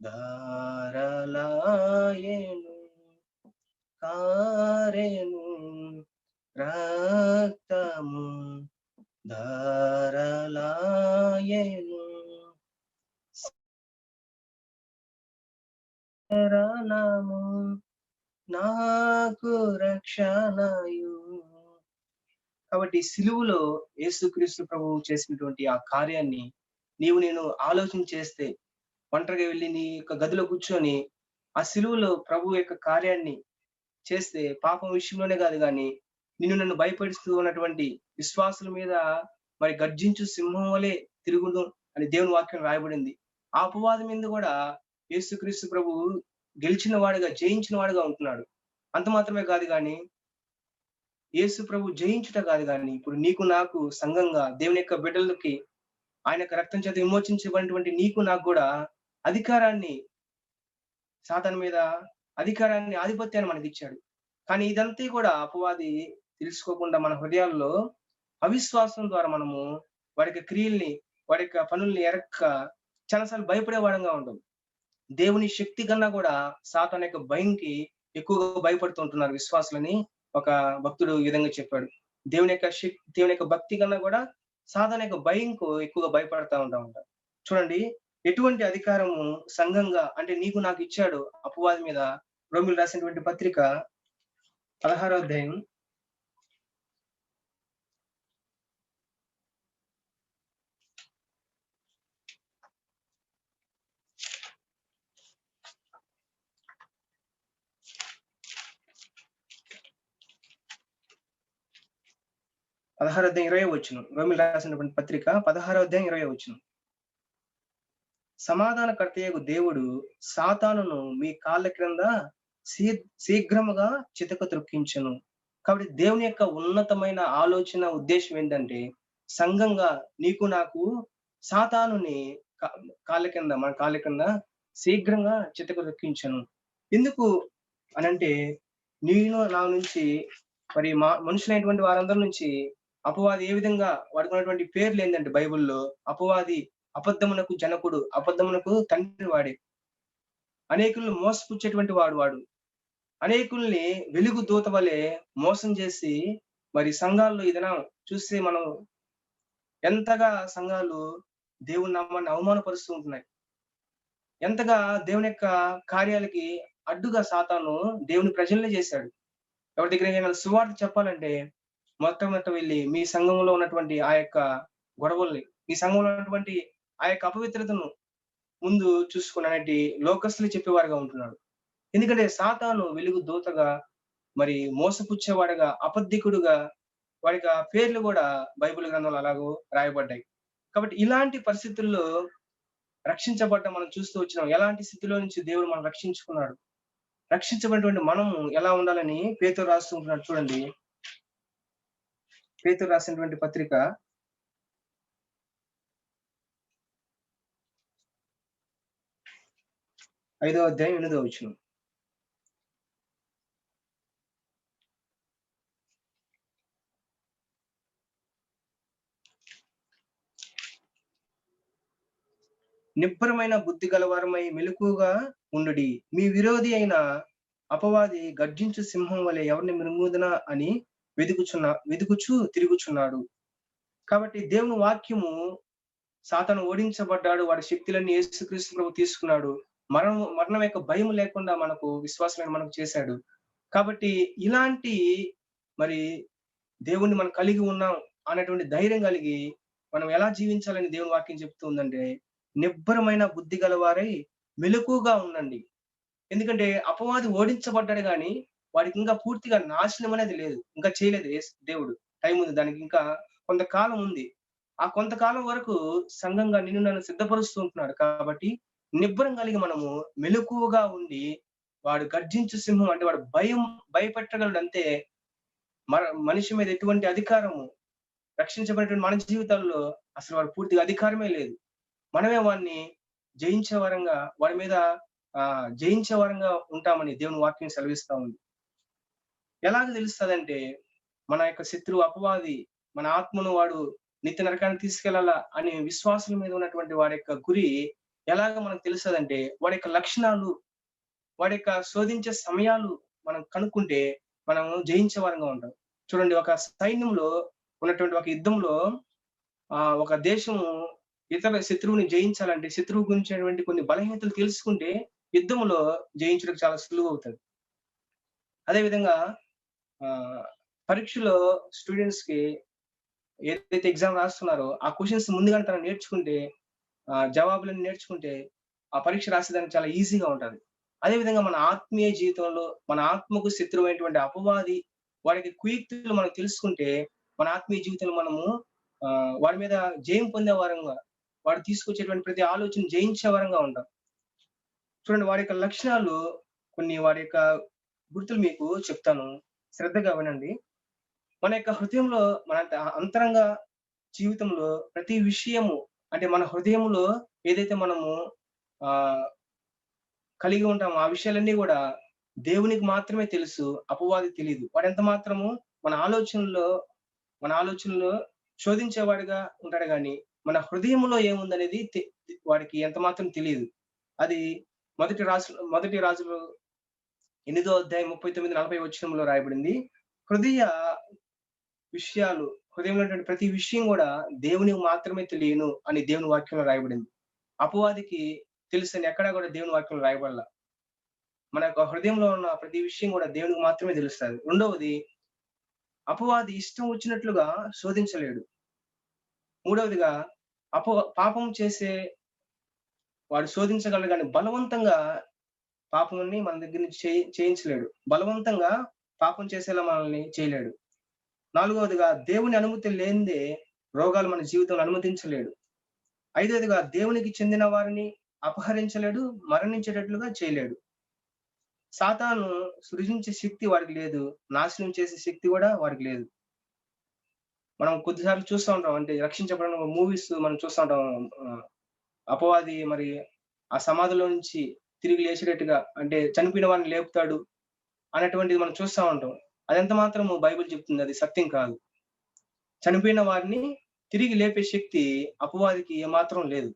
ధారలాయెను. కారెను రక్తము, ధారలాయెను. శరణము, నాకు రక్షణయు. కాబట్టి సిలువలో యేసుక్రీస్తు ప్రభువు చేసినటువంటి ఆ కార్యాన్ని నీవు నేను ఆలోచన చేస్తే, ఒంటరిగా వెళ్ళి నీ యొక్క గదిలో కూర్చొని ఆ సిలువలో ప్రభు యొక్క కార్యాన్ని చేస్తే, పాపం విషయంలోనే కాదు గాని నిన్ను నన్ను భయపడిస్తూ ఉన్నటువంటి విశ్వాసుల మీద మరి గర్జించు సింహం వలె తిరుగును అని దేవుని వాక్యం రాయబడింది. ఆ అపవాది మీద కూడా యేసుక్రీస్తు ప్రభువు గెలిచిన వాడుగా, జయించిన వాడుగా ఉంటున్నాడు. అంత మాత్రమే కాదు గాని యేసు ప్రభు జయించుట కాదు గాని, ఇప్పుడు నీకు నాకు సంఘంగా దేవుని యొక్క బిడ్డలకి ఆయన యొక్క రక్తం చేత విమోచించబడినటువంటి నీకు నాకు గూడా అధికారాన్ని, సాతాను మీద అధికారాన్ని, ఆధిపత్యాన్ని మనకిచ్చాడు. కానీ ఇదంతా కూడా అపవాది తెలుసుకోకుండా మన హృదయాల్లో అవిశ్వాసం ద్వారా మనము వాడి యొక్క క్రియల్ని, వాడి యొక్క పనుల్ని ఎరక్క చాలా సార్లు భయపడే వాడంగా ఉంటాం. దేవుని శక్తి కన్నా కూడా సాతాను యొక్క భయంకి ఎక్కువగా భయపడుతూ ఉంటున్నారు విశ్వాసులని ఒక భక్తుడు ఈ విధంగా చెప్పాడు. దేవుని యొక్క భక్తి కన్నా కూడా సాతాను యొక్క భయంకు ఎక్కువగా భయపడతా ఉంటారు. చూడండి, ఎటువంటి అధికారము సంఘంగా అంటే నీకు నాకు ఇచ్చాడు అపవాది మీద. రోమిలు రాసినటువంటి పత్రిక 16వ అధ్యాయం 16వ అధ్యాయం 20వ వచనం. రోమిలు రాసినటువంటి పత్రిక 16వ అధ్యాయం 20వ వచనం. సమాధానకర్తయగు దేవుడు సాతానును మీ కాళ్ళ క్రింద శీఘ్రముగా చితక త్రొక్కించును. కాబట్టి దేవుని యొక్క ఉన్నతమైన ఆలోచన, ఉద్దేశం ఏంటంటే సంఘంగా నీకు నాకు సాతానుని మన కాళ్ళ కింద శీఘ్రంగా చితక త్రొక్కించును. ఎందుకు అనంటే నేను నా నుంచి మరి మనుషులైనటువంటి వారందరి నుంచి అపవాది ఏ విధంగా వాడుకున్నటువంటి పేర్లు ఏంటంటే బైబిల్‌లో అపవాది అబద్ధమునకు జనకుడు, అబద్ధమునకు తండ్రి వాడే. అనేకులను మోసపుచ్చేటువంటి వాడు. అనేకుల్ని వెలుగు దూత వలె మోసం చేసి మరి సంఘాల్లో ఈ దినం చూస్తే మనం ఎంతగా సంఘాలు దేవుని నామాన్ని అవమానపరుస్తూ ఉంటున్నాయి. ఎంతగా దేవుని యొక్క కార్యాలకి అడ్డుగా సాతాను దేవుని ప్రజల్ని చేశాడు. ఎవరి దగ్గరైనా సువార్త చెప్పాలంటే మొట్టమొదట వెళ్ళి మీ సంఘంలో ఉన్నటువంటి ఆ యొక్క గొడవల్ని, మీ సంఘంలో ఉన్నటువంటి ఆ యొక్క అపవిత్రతను ముందు చూసుకున్నటువంటి లోకస్తులు చెప్పేవారుగా ఉంటున్నాడు. ఎందుకంటే సాతాను వెలుగు దూతగా, మరి మోసపుచ్చేవాడుగా, అబద్ధికుడుగా వాడికి ఆ పేర్లు కూడా బైబిల్ గ్రంథంలో అలాగూ రాయబడ్డాయి. కాబట్టి ఇలాంటి పరిస్థితుల్లో రక్షించబడ్డ మనం చూస్తూ వచ్చినాం. ఎలాంటి స్థితిలో నుంచి దేవుడు మనం రక్షించుకున్నాడు. రక్షించబడినటువంటి మనము ఎలా ఉండాలని పేతురు రాస్తూ ఉంటున్నాడు చూడండి. పేతురు రాసినటువంటి పత్రిక 5వ అధ్యాయం 8వ వచనం. నిబ్బరమైన బుద్ధి గలవారమై మెలకువగా ఉండుడి. మీ విరోధి అయిన అపవాది గర్జించు సింహం వలె ఎవరిని మృంగుదునా అని వెదుకుచు తిరుగుచున్నాడు. కాబట్టి దేవుని వాక్యము సాతాను ఓడించబడ్డాడు. వాడి శక్తులన్నీ యేసుక్రీస్తు ప్రభు తీసుకున్నాడు. మరణం యొక్క భయం లేకుండా మనకు విశ్వాసమైన మనకు చేశాడు. కాబట్టి ఇలాంటి మరి దేవుణ్ణి మనం కలిగి ఉన్నాం అనేటువంటి ధైర్యం కలిగి మనం ఎలా జీవించాలని దేవుని వాక్యం చెప్తూ ఉందంటే, నిబ్బరమైన బుద్ధి గలవారై మెలకువగా ఉండండి. ఎందుకంటే అపవాది ఓడించబడ్డాడు గాని వాడికి ఇంకా పూర్తిగా నాశనం అనేది లేదు. ఇంకా చేయలేదు దేవుడు. టైం ఉంది. దానికి ఇంకా కొంతకాలం ఉంది. ఆ కొంతకాలం వరకు సంఘంగా నిన్ను నన్ను సిద్ధపరుస్తూ ఉంటున్నాడు. కాబట్టి నిబ్బరం కలిగి మనము మెలకువగా ఉండి, వాడు గర్జించు సింహం అంటే వాడు భయపెట్టగలడు అంతే. మనిషి మీద ఎటువంటి అధికారము రక్షించబడినటువంటి మన జీవితాల్లో అసలు వాడు పూర్తిగా అధికారమే లేదు. మనమే వాడిని జయించే వరంగా వాడి మీద జయించే వరంగా ఉంటామని దేవుని వాక్యం సెలవిస్తా ఉంది. ఎలాగ తెలుస్తదంటే మన యొక్క శత్రువు అపవాది మన ఆత్మను వాడు నిత్య నరకానికి తీసుకెళ్లాలా అనే విశ్వాసం మీద ఉన్నటువంటి వాడి యొక్క గురి ఎలాగ మనకు తెలుస్తదంటే వాడి యొక్క లక్షణాలు, వాడి యొక్క శోధించే సమయాలు మనం కనుక్కుంటే మనం జయించే వారంగా ఉంటాం. చూడండి, ఒక సైన్యంలో ఉన్నటువంటి ఒక యుద్ధంలో ఒక దేశము ఇతర శత్రువుని జయించాలంటే శత్రువు గురించినటువంటి కొన్ని బలహీనతలు తెలుసుకుంటే యుద్ధంలో జయించడానికి చాలా సులువు అవుతుంది. అదే విధంగా పరీక్షలో స్టూడెంట్స్ కి ఏదైతే ఎగ్జామ్ రాస్తున్నారో ఆ క్వశ్చన్స్ ముందుగానే తను నేర్చుకుంటే, జవాబులను నేర్చుకుంటే ఆ పరీక్ష రాసేదానికి చాలా ఈజీగా ఉంటది. అదే విధంగా మన ఆత్మీయ జీవితంలో మన ఆత్మకు శత్రువైనటువంటి అపవాది వాడికి కుయుక్తులు మనం తెలుసుకుంటే మన ఆత్మీయ జీవితంలో మనము వాడి మీద జయం పొందే వారంగా, వాడు తీసుకొచ్చేటువంటి ప్రతి ఆలోచన జయించే వరంగా ఉంటాం. చూడండి, వాడి యొక్క లక్షణాలు కొన్ని, వాడి యొక్క గుర్తులు మీకు చెప్తాను, శ్రద్ధగా వినండి. మన యొక్క హృదయంలో మన అంతరంగ జీవితంలో ప్రతి విషయము అంటే మన హృదయంలో ఏదైతే మనము ఆహ్, కలిగి ఉంటామో ఆ విషయాలన్నీ గూడా దేవునికి మాత్రమే తెలుసు. అపవాదికి తెలీదు. వాడెంత మాత్రము మన ఆలోచనలో మన ఆలోచనలో శోధించేవాడుగా ఉంటాడు గానీ, మన హృదయంలో ఏముందనేది వాడికి ఎంత మాత్రం తెలీదు. అది మొదటి రాజులు 8 అధ్యాయం 39, 40 వచనంలో రాయబడింది. హృదయ విషయాలు హృదయంలో ఉన్నటువంటి ప్రతి విషయం గూడా దేవునికి మాత్రమే తెలియను అని దేవుని వాక్యంలో రాయబడింది. అపవాదికి తెలుసని ఎక్కడా గూడా దేవుని వాక్యంలో రాయబడల. మన యొక్క హృదయంలో ఉన్న ప్రతి విషయం గూడా దేవునికి మాత్రమే తెలుస్తది. రెండవది అపవాది ఇష్టం వచ్చినట్లుగా శోధించలేడు. మూడవదిగా పాపం చేసే వాడు శోధించగలడు గాని బలవంతంగా పాపముని మన దగ్గర నుంచి చేయించలేడు. బలవంతంగా పాపం చేసేలా మనల్ని చేయలేడు. నాలుగవదిగా దేవుని అనుమతి లేనిదే రోగాలు మన జీవితంలో అనుమతించలేడు. ఐదవదిగా దేవునికి చెందిన వారిని అపహరించలేడు, మరణించేటట్లుగా చేయలేడు. సాతాను సృజించే శక్తి వాడికి లేదు. నాశనం చేసే శక్తి గూడా వాడికి లేదు. మనం కొద్దిసార్లు చూస్తా ఉంటాం. అంటే రక్షించబడిన మూవీస్ మనం చూస్తా ఉంటాం. అపవాది మరి ఆ సమాధిలో నుంచి తిరిగి లేచేటట్టుగా అంటే చనిపోయిన వారిని లేపుతాడు అనేటువంటిది మనం చూస్తా ఉంటాం. అదెంత మాత్రము బైబిల్ చెప్తుంది. అది సత్యం కాదు. చనిపోయిన వారిని తిరిగి లేపే శక్తి అపవాదికి ఏమాత్రం లేదు.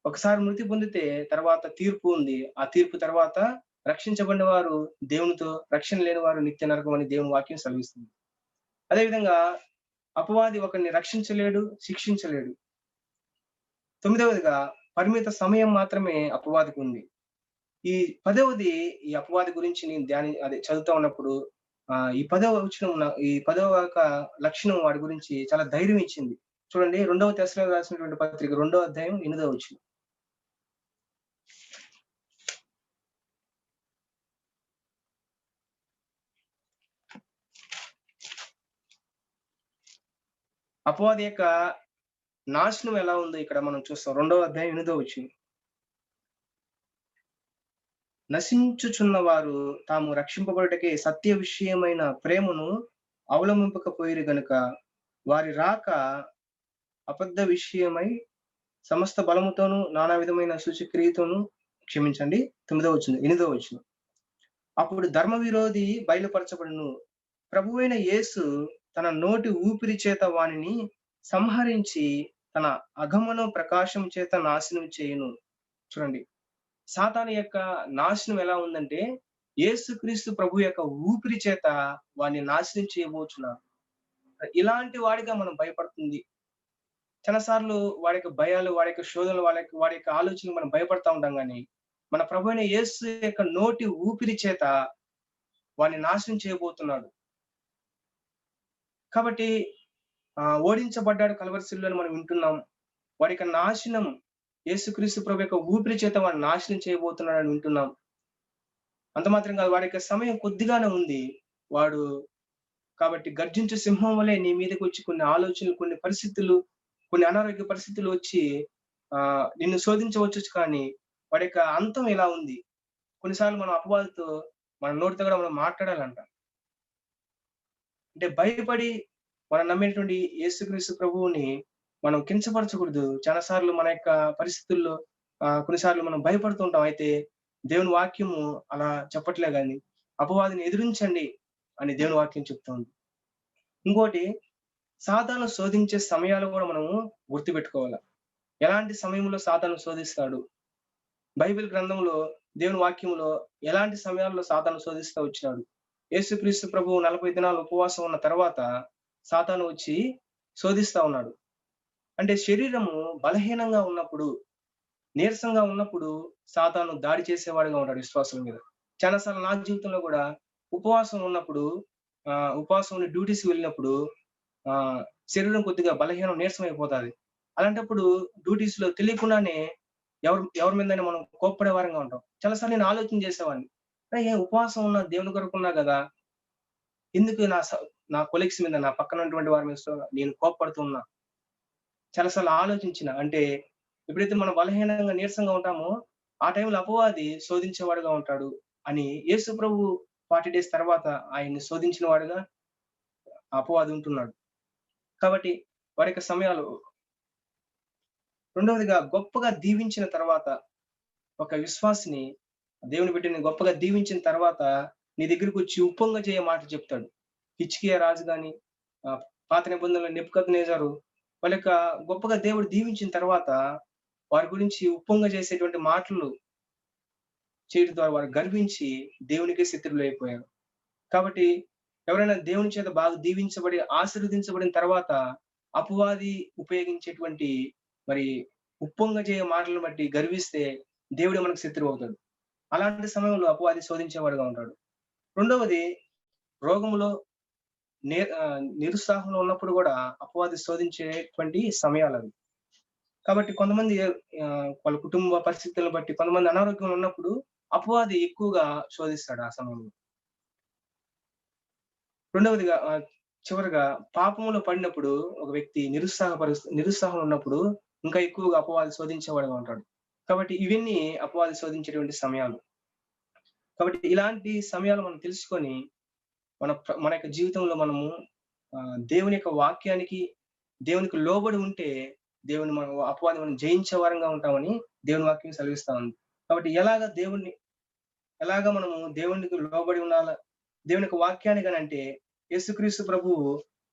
ఒకసారి మృతి పొందితే తర్వాత తీర్పు ఉంది. ఆ తీర్పు తర్వాత రక్షించబడిన వారు దేవునితో, రక్షణ లేని వారు నిత్య నరకం అని దేవుని వాక్యం సెలవిస్తుంది. అదే విధంగా అపవాది ఒకరిని రక్షించలేడు, శిక్షించలేడు. తొమ్మిదవదిగా పరిమిత సమయం మాత్రమే అపవాదికి ఉంది. ఈ పదవది ఈ అపవాది గురించి నేను అదే చదువుతా ఉన్నప్పుడు ఈ పదవ వచనం ఈ పదవ యొక్క లక్షణం వాడి గురించి చాలా ధైర్యం ఇచ్చింది. చూడండి 2వ తెస్సలోనికీయులకు రాసినటువంటి పత్రిక 2వ అధ్యాయం 8వ వచనం. అపవాది యొక్క నాశనం ఎలా ఉందో ఇక్కడ మనం చూస్తాం. 2వ అధ్యాయం 8వ వచనం. నశించుచున్న వారు తాము రక్షింపబడుటకే సత్య విషయమైన ప్రేమను అవలంబింపకపోయిరి గనుక వారి రాక అబద్ధ విషయమై సమస్త బలముతోను నానా విధమైన సూచక్రియతోను క్షమించండి 9వ వచనం 8వ వచనం. అప్పుడు ధర్మ విరోధి బయలుపరచబడును. ప్రభువైన యేసు తన నోటి ఊపిరి చేత వానిని సంహరించి తన అగమనం ప్రకాశం చేత నాశనం చేయును. చూడండి. సాతాను యొక్క నాశనం ఎలా ఉందంటే, యేసుక్రీస్తు ప్రభు యొక్క ఊపిరి చేత వాడిని నాశనం చేయబోచున్నాడు. ఇలాంటి వాడిగా మనం భయపడుతుంది. చాలా సార్లు వాడి యొక్క భయాలు, వాడి యొక్క శోధనలు, వాడి యొక్క ఆలోచనలు మనం భయపడతా ఉంటాం గానీ, మన ప్రభువైన యేసు యొక్క నోటి ఊపిరి చేత వాడిని నాశనం చేయబోతున్నాడు. కాబట్టి ఓడించబడ్డాడు కల్వరి శిలువలో అని మనం వింటున్నాం. వాడి యొక్క నాశనం యేసుక్రీస్తు ప్రభు యొక్క ఊపిరి చేత వాడిని నాశనం చేయబోతున్నాడని వింటున్నాం. అంత మాత్రం కాదు వాడి యొక్క సమయం కొద్దిగానే ఉంది. వాడు కాబట్టి గర్జించే సింహం వలె నీ మీదకొచ్చి కొన్ని ఆలోచనలు, కొన్ని పరిస్థితులు, కొన్ని అనారోగ్య పరిస్థితులు వచ్చి నిన్ను శోధించవచ్చు కానీ వాడి యొక్క అంతం ఎలా ఉంది. కొన్నిసార్లు మనం అపవాదితో మన నోటితో కూడా మనం మాట్లాడాలంట. అంటే భయపడి మనం నమ్మినటువంటి యేసుక్రీస్తు ప్రభువుని మనం కించపరచకూడదు. చాలా సార్లు మన యొక్క పరిస్థితుల్లో కొన్నిసార్లు మనం భయపడుతూ ఉంటాం. అయితే దేవుని వాక్యము అలా చెప్పట్లే గాని, అపవాదిని ఎదిరించండి అని దేవుని వాక్యం చెప్తుంది. ఇంకోటి సాతాను శోధించే సమయాలు కూడా మనము గుర్తుపెట్టుకోవాలి. ఎలాంటి సమయంలో సాతాను శోధిస్తాడు? బైబిల్ గ్రంథంలో దేవుని వాక్యంలో ఎలాంటి సమయాల్లో సాతాను శోధిస్తా వచ్చినాడు? యేసుక్రీస్తు ప్రభువు 40 దినాలు ఉపవాసం ఉన్న తర్వాత సాతాను వచ్చి శోధిస్తా ఉన్నాడు. అంటే శరీరము బలహీనంగా ఉన్నప్పుడు, నీరసంగా ఉన్నప్పుడు సాతాను దాడి చేసేవాడిగా ఉంటాడు విశ్వాసుల మీద. చాలా సార్లు నా జీవితంలో కూడా ఉపవాసం ఉన్నప్పుడు ఉపవాసం ఉండి డ్యూటీస్‌కి వెళ్ళినప్పుడు శరీరం కొద్దిగా బలహీనం, నీరసం అయిపోతాది. అలాంటప్పుడు డ్యూటీస్‌లో తెలియకుండానే ఎవరి మీదైనా మనం కోప్పడే వారంగా ఉంటాం. చాలా సార్లు నేను ఆలోచన చేసేవాడిని. ఏం ఉపవాసం ఉన్నా దేవుని కొరకు ఉన్నా గదా! ఎందుకు నా కొలీగ్స్ మీద, నా పక్కన ఉన్నటువంటి వారి మీద నేను కోప్పడుతూ ఉన్నా. చాలా సార్లు ఆలోచించిన. అంటే ఎప్పుడైతే మనం బలహీనంగా, నీరసంగా ఉంటామో, ఆ టైంలో అపవాది శోధించేవాడుగా ఉంటాడు అని యేసు ప్రభు 40 డేస్ తర్వాత ఆయన్ని శోధించిన వాడుగా ఆ అపవాది ఉంటున్నాడు. కాబట్టి వారి యొక్క సమయాలు రెండవదిగా గొప్పగా దీవించిన తర్వాత ఒక విశ్వాసిని దేవుని బిడ్డని గొప్పగా దీవించిన తర్వాత నీ దగ్గరకొచ్చి ఉప్పొంగజేయ మాట చెప్తాడు. హిజ్కియా రాజు గాని, ఆహ్, పాత నిబంధనలో నెబుకద్నెజరు వాళ్ళ యొక్క గొప్పగా దేవుడు దీవించిన తర్వాత వారి గురించి ఉప్పొంగజేసేటువంటి మాటలు చేయడం ద్వారా వారు గర్వించి దేవునికే శత్రువులైపోయారు. కాబట్టి ఎవరైనా దేవుని చేత బాగా దీవించబడి, ఆశీర్వదించబడిన తర్వాత అపవాది ఉపయోగించేటువంటి మరి ఉప్పొంగజేయ మాటలను బట్టి గర్విస్తే దేవుడే మనకు శత్రువవుతాడు. అలాంటి సమయంలో అపవాది శోధించేవాడుగా ఉంటాడు. రెండవది రోగములో నిరుత్సాహంలో ఉన్నప్పుడు గూడా అపవాది శోధించేటువంటి సమయాలవి. కాబట్టి కొంతమంది వాళ్ళ కుటుంబ పరిస్థితులను బట్టి కొంతమంది అనారోగ్యంలో ఉన్నప్పుడు అపవాది ఎక్కువగా శోధిస్తాడు ఆ సమయంలో. రెండవదిగా చివరగా పాపంలో పడినప్పుడు ఒక వ్యక్తి నిరుత్సాహంలో ఉన్నప్పుడు ఇంకా ఎక్కువగా అపవాది శోధించేవాడుగా ఉంటాడు. కాబట్టి ఇవన్నీ అపవాది శోధించేటువంటి సమయాలు. కాబట్టి ఇలాంటి సమయాలు మనం తెలుసుకొని మన యొక్క జీవితంలో మనము దేవుని యొక్క వాక్యానికి, దేవునికి లోబడి ఉంటే అపవాది మనం జయించే వారంగా ఉంటామని దేవుని వాక్యం సెలవిస్తా ఉంది. కాబట్టి ఎలాగా మనము దేవునికి లోబడి ఉండాలా? దేవుని యొక్క వాక్యాన్ని గనంటే యేసుక్రీస్తు ప్రభువు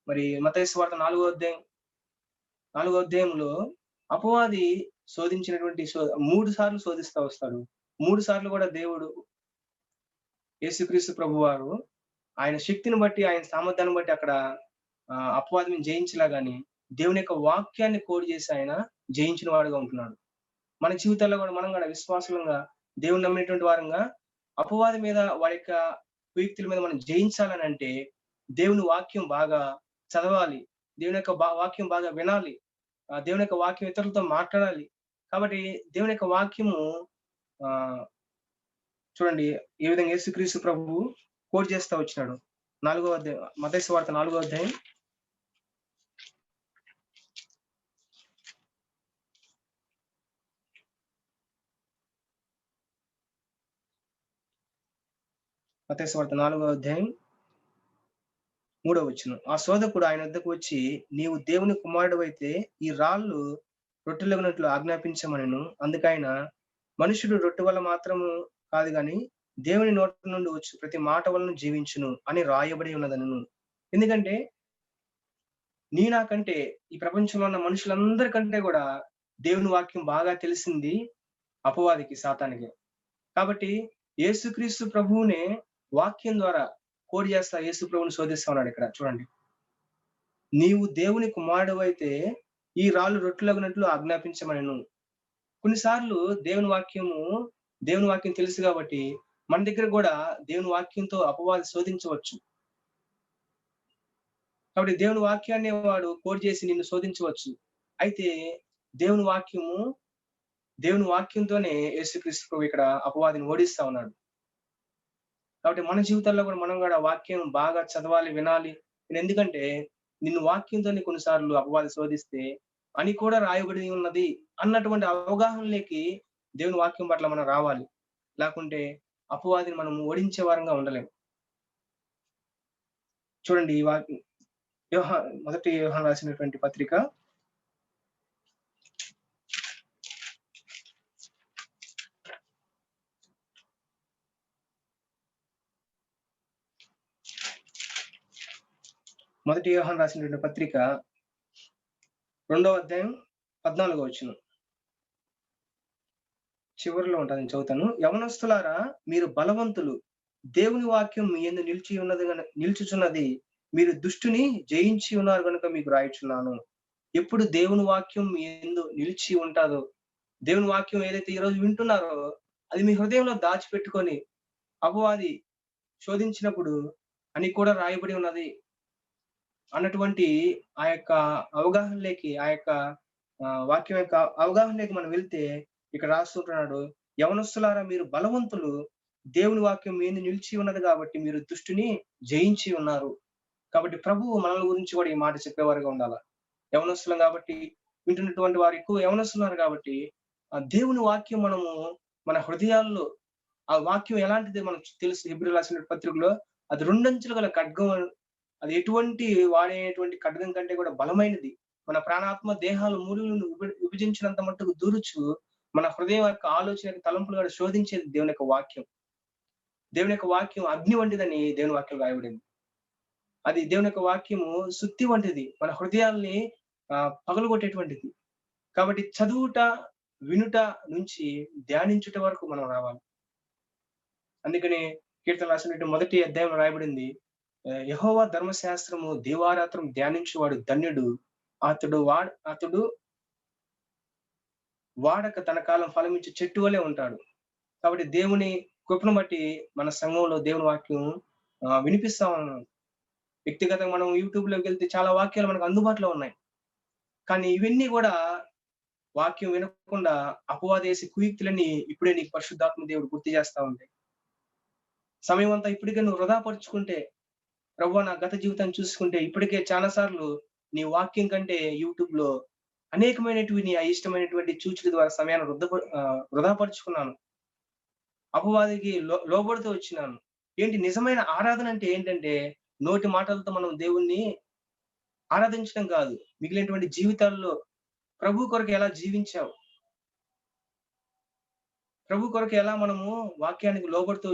మరి మత్తయి సువార్త 4వ అధ్యాయంలో అపవాది శోధించినటువంటి 3 సార్లు శోధిస్తా వస్తాడు. 3 సార్లు కూడా దేవుడు యేసుక్రీస్తు ప్రభువారు ఆయన శక్తిని బట్టి, ఆయన సామర్థ్యాన్ని బట్టి అక్కడ అపవాదిని జయించలా గాని, దేవుని యొక్క వాక్యాన్ని కోడ్ చేసి ఆయన జయించిన వాడుగా ఉంటున్నాడు. మన జీవితాల్లో కూడా మనం కూడా విశ్వాసులంగా, దేవుని నమ్మినటువంటి వారంగా అపవాది మీద వారి యొక్క కుయుక్తుల మీద మనం జయించాలనంటే, దేవుని వాక్యం బాగా చదవాలి. దేవుని యొక్క వాక్యం బాగా వినాలి. దేవుని యొక్క వాక్యం ఇతరులతో మాట్లాడాలి. కాబట్టి దేవుని యొక్క వాక్యము ఆహ్, చూడండి ఏ విధంగా యేసుక్రీస్తు ప్రభువు కోట్ చేస్తా వచ్చినాడు. 4వ అధ్యాయం మత్తయి సువార్త 4వ అధ్యాయం మత్తయి సువార్త 4వ అధ్యాయం 3వ వచనం. ఆ శోధకుడు ఆయన వద్దకు వచ్చి, నీవు దేవుని కుమారుడివైతే ఈ రాళ్ళు రొట్టెలగునట్లు ఆజ్ఞాపించమనెను. అందుకాయన మనుషుడు రొట్టె వల్ల మాత్రము కాదు గాని దేవుని నోటి నుండి వచ్చు ప్రతి మాట వలన జీవించును అని రాయబడి ఉన్నదనెను. ఎందుకంటే నాకంటే ఈ ప్రపంచంలో ఉన్న మనుషులందరికంటే కూడా దేవుని వాక్యం బాగా తెలిసింది అపవాదికి, సాతానికి. కాబట్టి యేసుక్రీస్తు ప్రభువునే వాక్యం ద్వారా కోడి చేస్తా యేసు ప్రభువుని శోధిస్తా ఉన్నాడు ఇక్కడ చూడండి. నీవు దేవుని కుమారుడవైతే ఈ రాళ్ళు రొట్టెలగునట్లు ఆజ్ఞాపించమనెను. కొన్నిసార్లు దేవుని వాక్యం తెలుసు కాబట్టి మన దగ్గర కూడా దేవుని వాక్యంతో అపవాది శోధించవచ్చు. కాబట్టి దేవుని వాక్యాన్ని వాడు కోడ్ చేసి నిన్ను శోధించవచ్చు. అయితే దేవుని వాక్యంతోనే యేసుక్రీస్తు ప్రభు ఇక్కడ అపవాదిని ఓడిస్తా ఉన్నాడు. కాబట్టి మన జీవితాల్లో కూడా మనం కూడా వాక్యం బాగా చదవాలి, వినాలి. ఎందుకంటే నిన్ను వాక్యంతోనే కొన్నిసార్లు అపవాది శోధిస్తే అని కూడా రాయబడి ఉన్నది అన్నటువంటి అవగాహనలోకి దేవుని వాక్యం పట్ల మనం రావాలి. లేకుంటే అపవాదిని మనం ఓడించే వారంగా ఉండలేం. చూడండి ఈ వాక్యం మొదటి యోహాను రాసినటువంటి పత్రిక 2వ అధ్యాయం 14వ వచనం. చివరిలో ఉంటది, నేను చదువుతాను. యవనస్తులారా మీరు బలవంతులు, దేవుని వాక్యం మీ యందు నిలుచుచున్నది, మీరు దుష్టుని జయించి ఉన్నారు గనుక మీకు రాయుచున్నాను. ఎప్పుడు దేవుని వాక్యం మీ యందు నిలిచి ఉంటాదో, దేవుని వాక్యం ఏదైతే ఈ రోజు వింటున్నారో అది మీ హృదయంలో దాచిపెట్టుకొని అపవాది శోధించినప్పుడు అని కూడా రాయబడి ఉన్నది అన్నటువంటి ఆ యొక్క అవగాహనలోకి, ఆ యొక్క వాక్యం యొక్క అవగాహనలోకి మనం వెళ్తే ఇక్కడ రాస్తుంటున్నాడు, యవనస్తులారా మీరు బలవంతులు, దేవుని వాక్యం మీద నిలిచి ఉన్నది కాబట్టి మీరు దుష్టుని జయించి ఉన్నారు. కాబట్టి ప్రభువు మనల గురించి కూడా ఈ మాట చెప్పేవారుగా ఉండాల. యవనస్తులం కాబట్టి, వింటున్నటువంటి వారు ఎక్కువ యవనస్తున్నారు కాబట్టి ఆ దేవుని వాక్యం మనము మన హృదయాల్లో, ఆ వాక్యం ఎలాంటిది మనకు తెలుసు. హెబ్రీయులకు రాసిన పత్రికలో అది రెండంచులు గల ఖడ్గం అది ఎటువంటి వాడేటువంటి ఖడ్గం కంటే కూడా బలమైనది. మన ప్రాణాత్మ దేహాలు మూలుగులను విభజించినంత మట్టుకు దూరుచు మన హృదయం యొక్క ఆలోచన యొక్క తలంపులు కూడా శోధించేది దేవుని యొక్క వాక్యం. దేవుని యొక్క వాక్యం అగ్ని వంటిదని దేవుని వాక్యం రాయబడింది. అది దేవుని యొక్క వాక్యము సుత్తి వంటిది. మన హృదయాల్ని పగలగొట్టేటువంటిది. కాబట్టి చదువుట, వినుట నుంచి ధ్యానించుట వరకు మనం రావాలి. అందుకనే కీర్తనలు రాసినట్టు మొదటి అధ్యాయంలో రాయబడింది. యెహోవా ధర్మశాస్త్రము దివారాత్రం ధ్యానించువాడు ధన్యుడు. అతడు వాడక తన కాలం ఫలమిచ్చే చెట్టు వలె ఉంటాడు. కాబట్టి దేవుని కృపను బట్టి మన సంఘంలో దేవుని వాక్యం వినిపిస్తా ఉన్నాం. వ్యక్తిగతంగా మనం యూట్యూబ్‌లోకెళ్తే చాలా వాక్యాలు మనకు అందుబాటులో ఉన్నాయి. కానీ ఇవన్నీ గూడా వాక్యం వినకుండా అపవాదేసి కుయుక్తులని ఇప్పుడే నీకు పరిశుద్ధాత్మ దేవుడు గుర్తు చేస్తా ఉంటాయి. సమయం అంతా ఇప్పటికే నువ్వు వృధా పరుచుకుంటే, ప్రభువా నా గత జీవితాన్ని చూసుకుంటే ఇప్పటికే చాలా సార్లు నీ వాక్యం కంటే యూట్యూబ్‌లో అనేకమైనటివి నీ అయిష్టమైనటువంటి చూచుల ద్వారా సమయాన్ని వృధా పరుచుకున్నాను. అపవాదికి లోబడుతూ వచ్చినాను. ఏంటి నిజమైన ఆరాధన అంటే ఏంటంటే, నోటి మాటలతో మనం దేవుణ్ణి ఆరాధించడం కాదు. మిగిలినటువంటి జీవితాల్లో ప్రభు కొరకు ఎలా జీవించావు? ప్రభు కొరకు ఎలా మనము వాక్యానికి లోబడుతూ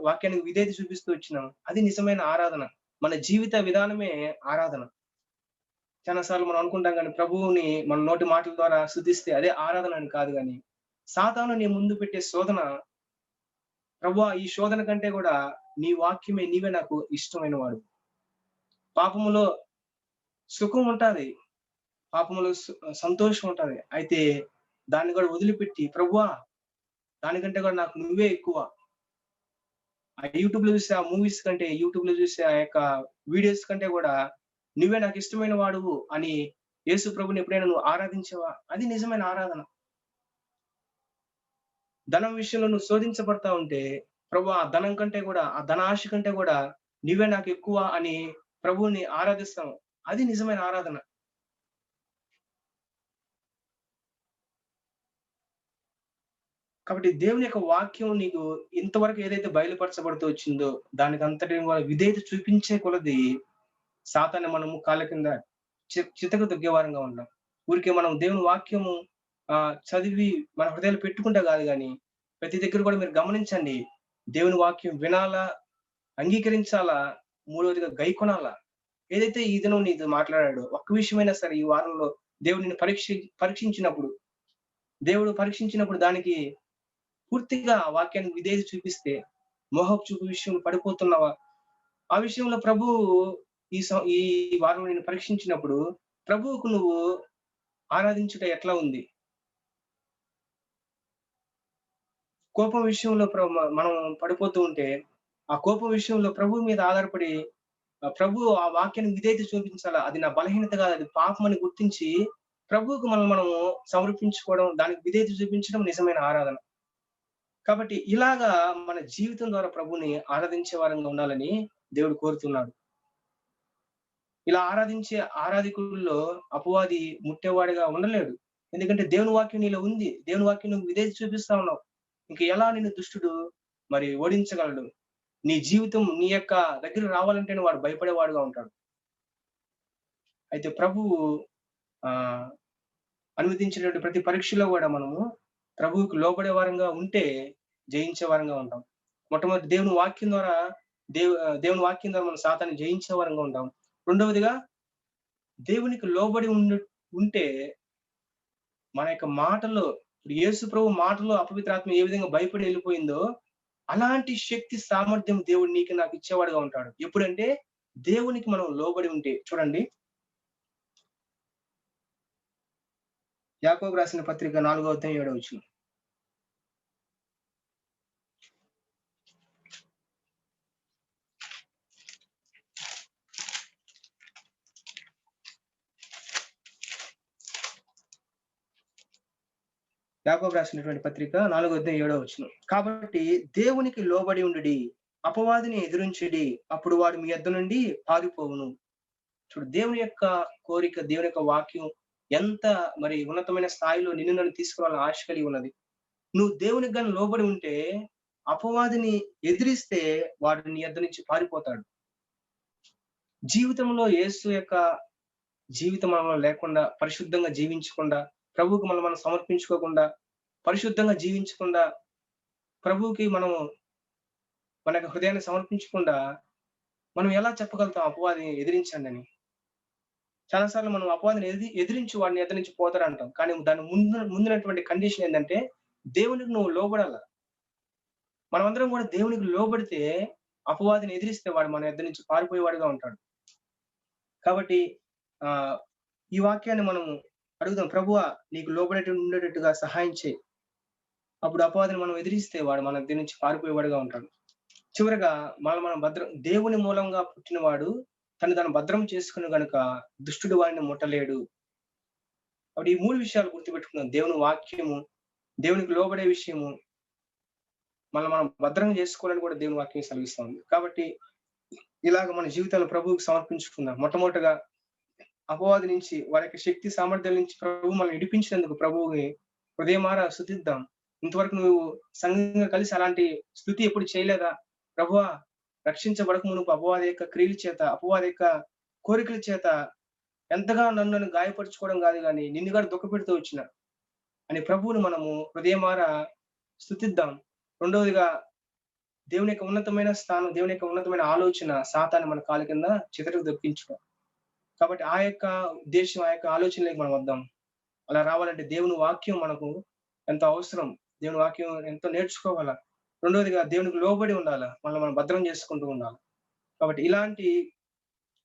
వాక్యానికి విధేయత చూపిస్తూ వచ్చినాం. అది నిజమైన ఆరాధన. మన జీవిత విధానమే ఆరాధన. చాలా సార్లు మనం అనుకుంటాం గానీ, ప్రభువుని మన నోటి మాటల ద్వారా స్తుతిస్తే అదే ఆరాధన అని కాదు గానీ, సాతాను నీ ముందు పెట్టే శోధన, ప్రభువా ఈ శోధన కంటే గూడా నీ వాక్యమే నీవే నాకు ఇష్టమైన వాడు. పాపములో సుఖం ఉంటాది. పాపములో సంతోషం ఉంటది. అయితే దాన్ని గూడా వదిలిపెట్టి, ప్రభువా దానికంటే కూడా నాకు నువ్వే ఎక్కువ. ఆ యూట్యూబ్‌లో చూసే ఆ మూవీస్ కంటే, యూట్యూబ్‌లో చూసే ఆ యొక్క వీడియోస్ కంటే గూడా నువ్వే నాకు ఇష్టమైన వాడువు అని యేసు ప్రభుని ఎప్పుడైనా నువ్వు ఆరాధించావా? అది నిజమైన ఆరాధన. ధనం విషయంలో నువ్వు శోధించబడతా ఉంటే, ప్రభువా ఆ ధనం కంటే గూడా, ఆ ధనాశ కంటే గూడా నువ్వే నాకు ఎక్కువ అని ప్రభువుని ఆరాధిస్తాం. అది నిజమైన ఆరాధన. కాబట్టి దేవుని యొక్క వాక్యం నీకు ఇంతవరకు ఏదైతే బయలుపరచబడుతూ వచ్చిందో, దానికంతటిని కూడా విధేయత చూపించే కొలది సాతాన్ని మనము కాళ్ళ కింద చితక తొక్కేవారంగా ఉన్నాం. ఊరికే మనం దేవుని వాక్యము చదివి మన హృదయాలు పెట్టుకుంటే కాదు గానీ, ప్రతి దగ్గర కూడా మీరు గమనించండి. దేవుని వాక్యం వినాలా, అంగీకరించాలా, మూడవదిగా గైకొనాలా. ఏదైతే ఈ దినం నీతో మాట్లాడాడో, ఒక్క విషయమైనా సరే ఈ వారంలో దేవుడు నిన్ను పరీక్షించినప్పుడు, దేవుడు పరీక్షించినప్పుడు దానికి పూర్తిగా ఆ వాక్యానికి విధేయత చూపిస్తే, మోహపు చూపు విషయంలో పడిపోతున్నావా? ఆ విషయంలో ప్రభువు ఈ వారం నిన్ను పరీక్షించినప్పుడు, ప్రభువుకు నువ్వు ఆరాధించుట ఎట్లా ఉంది? కోపం విషయంలో మనం పడిపోతూ ఉంటే, ఆ కోపం విషయంలో ప్రభువు మీద ఆధారపడి ప్రభువు ఆ వాక్యానికి విధేయత చూపించాలా. అది నా బలహీనత కాదు, అది పాపమని గుర్తించి, ప్రభువుకు మనము సమర్పించుకోవడం, దానికి విధేయత చూపించడం నిజమైన ఆరాధన. కాబట్టి ఇలాగా మన జీవితం ద్వారా ప్రభువుని ఆరాధించే వారంగా ఉండాలని దేవుడు కోరుతున్నాడు. ఇలా ఆరాధించే ఆరాధికుల్లో అపవాది ముట్టేవాడిగా ఉండలేడు. ఎందుకంటే దేవుని వాక్యం నీలో ఉంది. దేవుని వాక్యం నువ్వు విధేయత చూపిస్తా ఉన్నావు. ఇంక ఎలా నిన్ను దుష్టుడు మరి ఓడించగలడు? నీ జీవితం నీ యొక్క దగ్గరికి రావాలంటేనే వాడు భయపడేవాడుగా ఉంటాడు. అయితే ప్రభువు ఆహ్, అనుమతించినటువంటి ప్రతి పరీక్షలో గూడా మనము ప్రభువుకు లోబడే వారంగా ఉంటే జయించే వారంగా ఉంటాం. మొట్టమొదటి దేవుని వాక్యం ద్వారా మనం సాతాన్ని జయించే వారంగా ఉంటాం. రెండవదిగా దేవునికి లోబడి ఉంటే మన యొక్క మాటలో ఇప్పుడు యేసు ప్రభు మాటలో అపవిత్రాత్మ ఏ విధంగా భయపడి వెళ్ళిపోయిందో, అలాంటి శక్తి సామర్థ్యం దేవుడు నీకు నాకు ఇచ్చేవాడుగా ఉంటాడు. ఎప్పుడంటే దేవునికి మనం లోబడి ఉంటే. చూడండి, యాకోబు రాసిన పత్రిక 4వ అధ్యాయం 7వ వచనం. యాకోబు రాసినటువంటి పత్రిక 4వ అధ్యాయం 7వ వచనం. కాబట్టి దేవునికి లోబడి ఉండుడి, అపవాదిని ఎదిరించుడి, అప్పుడు వాడు మీ యొద్ద నుండి పారిపోవును. చూడు, దేవుని యొక్క కోరిక, దేవుని యొక్క వాక్యం ఎంత మరి ఉన్నతమైన స్థాయిలో నిన్ను నన్ను తీసుకురావాలని ఆశ కలిగి ఉన్నది. నువ్వు దేవునికి గాని లోబడి ఉంటే, అపవాదిని ఎదిరిస్తే వాడు నీ యొద్ద నుంచి పారిపోతాడు. జీవితంలో యేసు యొక్క జీవితం మనలో లేకుండా, పరిశుద్ధంగా జీవించకుండా, ప్రభువుకి మనం సమర్పించుకోకుండా, పరిశుద్ధంగా జీవించకుండా, ప్రభువుకి మన యొక్క హృదయాన్ని సమర్పించకుండా, మనం ఎలా చెప్పగలుగుతాం అపవాదిని ఎదిరించండని? చాలా సార్లు మనం అపవాదిని ఎదిరించి వాడిని ఎదిరించి పోతాడంటాం. కానీ దాని ముందున్నటువంటి కండిషన్ ఏందంటే, దేవునికి నువ్వు లోబడాల. మనమందరం కూడా దేవునికి లోబడితే, అపవాదిని ఎదిరిస్తే వాడు మన యొద్ద నుంచి పారిపోయేవాడుగా ఉంటాడు. కాబట్టి ఆహ్, ఈ వాక్యాన్ని మనం అడుగుదాం. ప్రభువా, నీకు ఉండేటట్టుగా సహాయం చేయి. అప్పుడు అపవాదిని మనం ఎదిరిస్తే వాడు మన దగ్గర నుంచి పారిపోయేవాడుగా ఉంటాడు. చివరగా మనం దేవుని మూలంగా పుట్టినవాడు తను భద్రం చేసుకుని గనుక దుష్టుడు వాడిని ముట్టలేడు. కాబట్టి ఈ 3 విషయాలు గుర్తుపెట్టుకుందాం. దేవుని వాక్యము, దేవునికి లోబడే విషయము, మనం భద్రం చేసుకోవాలని కూడా దేవుని వాక్యం సెలవిస్తా ఉంది. కాబట్టి ఇలాగ మన జీవితాలను ప్రభువుకి సమర్పించుకుందాం. మొట్టమొదటగా అపవాది నుంచి, వారి యొక్క శక్తి సామర్థ్యాల నుంచి ప్రభువు మనల్ని విడిపించినందుకు ప్రభువుని హృదయమారా స్తుతిద్దాం. ఇంతవరకు నువ్వు సంఘంగా కలిసి అలాంటి స్తుతి ఎప్పుడు చేయలేదా? ప్రభువా, రక్షించబడక మునుపు అపవాది యొక్క క్రియల చేత, అపవాది యొక్క కోరికల చేత ఎంతగా నన్ను గాయపరుచుకోవడం కాదు గాని, నిన్ను కూడా దుఃఖపెడుతూ వచ్చిన అని ప్రభువుని మనము హృదయమారా స్తుతిద్దాం. రెండవదిగా దేవుని యొక్క ఉన్నతమైన స్థానం, దేవుని యొక్క ఉన్నతమైన ఆలోచన సాతాన్ని మన కాళ్ళ కింద చితకు దొక్కించడం. కాబట్టి ఆ యొక్క ఉద్దేశం, ఆ యొక్క ఆలోచనలోకి మనం వద్దాం. అలా రావాలంటే దేవుని వాక్యం మనకు ఎంతో అవసరం. దేవుని వాక్యం ఎంతో నేర్చుకోవాలా. రెండోదిగా దేవునికి లోబడి ఉండాలా. మనం భద్రం చేసుకుంటూ ఉండాలి. కాబట్టి ఇలాంటి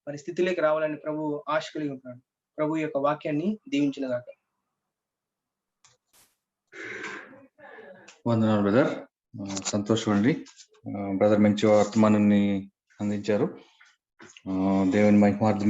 స్థితిలోకి రావాలని ప్రభువు ఆశ కలిగి ఉంటాడు. ప్రభు యొక్క వాక్యాన్ని దీవించును గాక. వందనాలు బ్రదర్. సంతోషం అండి. బ్రదర్ మంచి వర్తమానాన్ని అందించారు. దేవుని మహిమార్థమై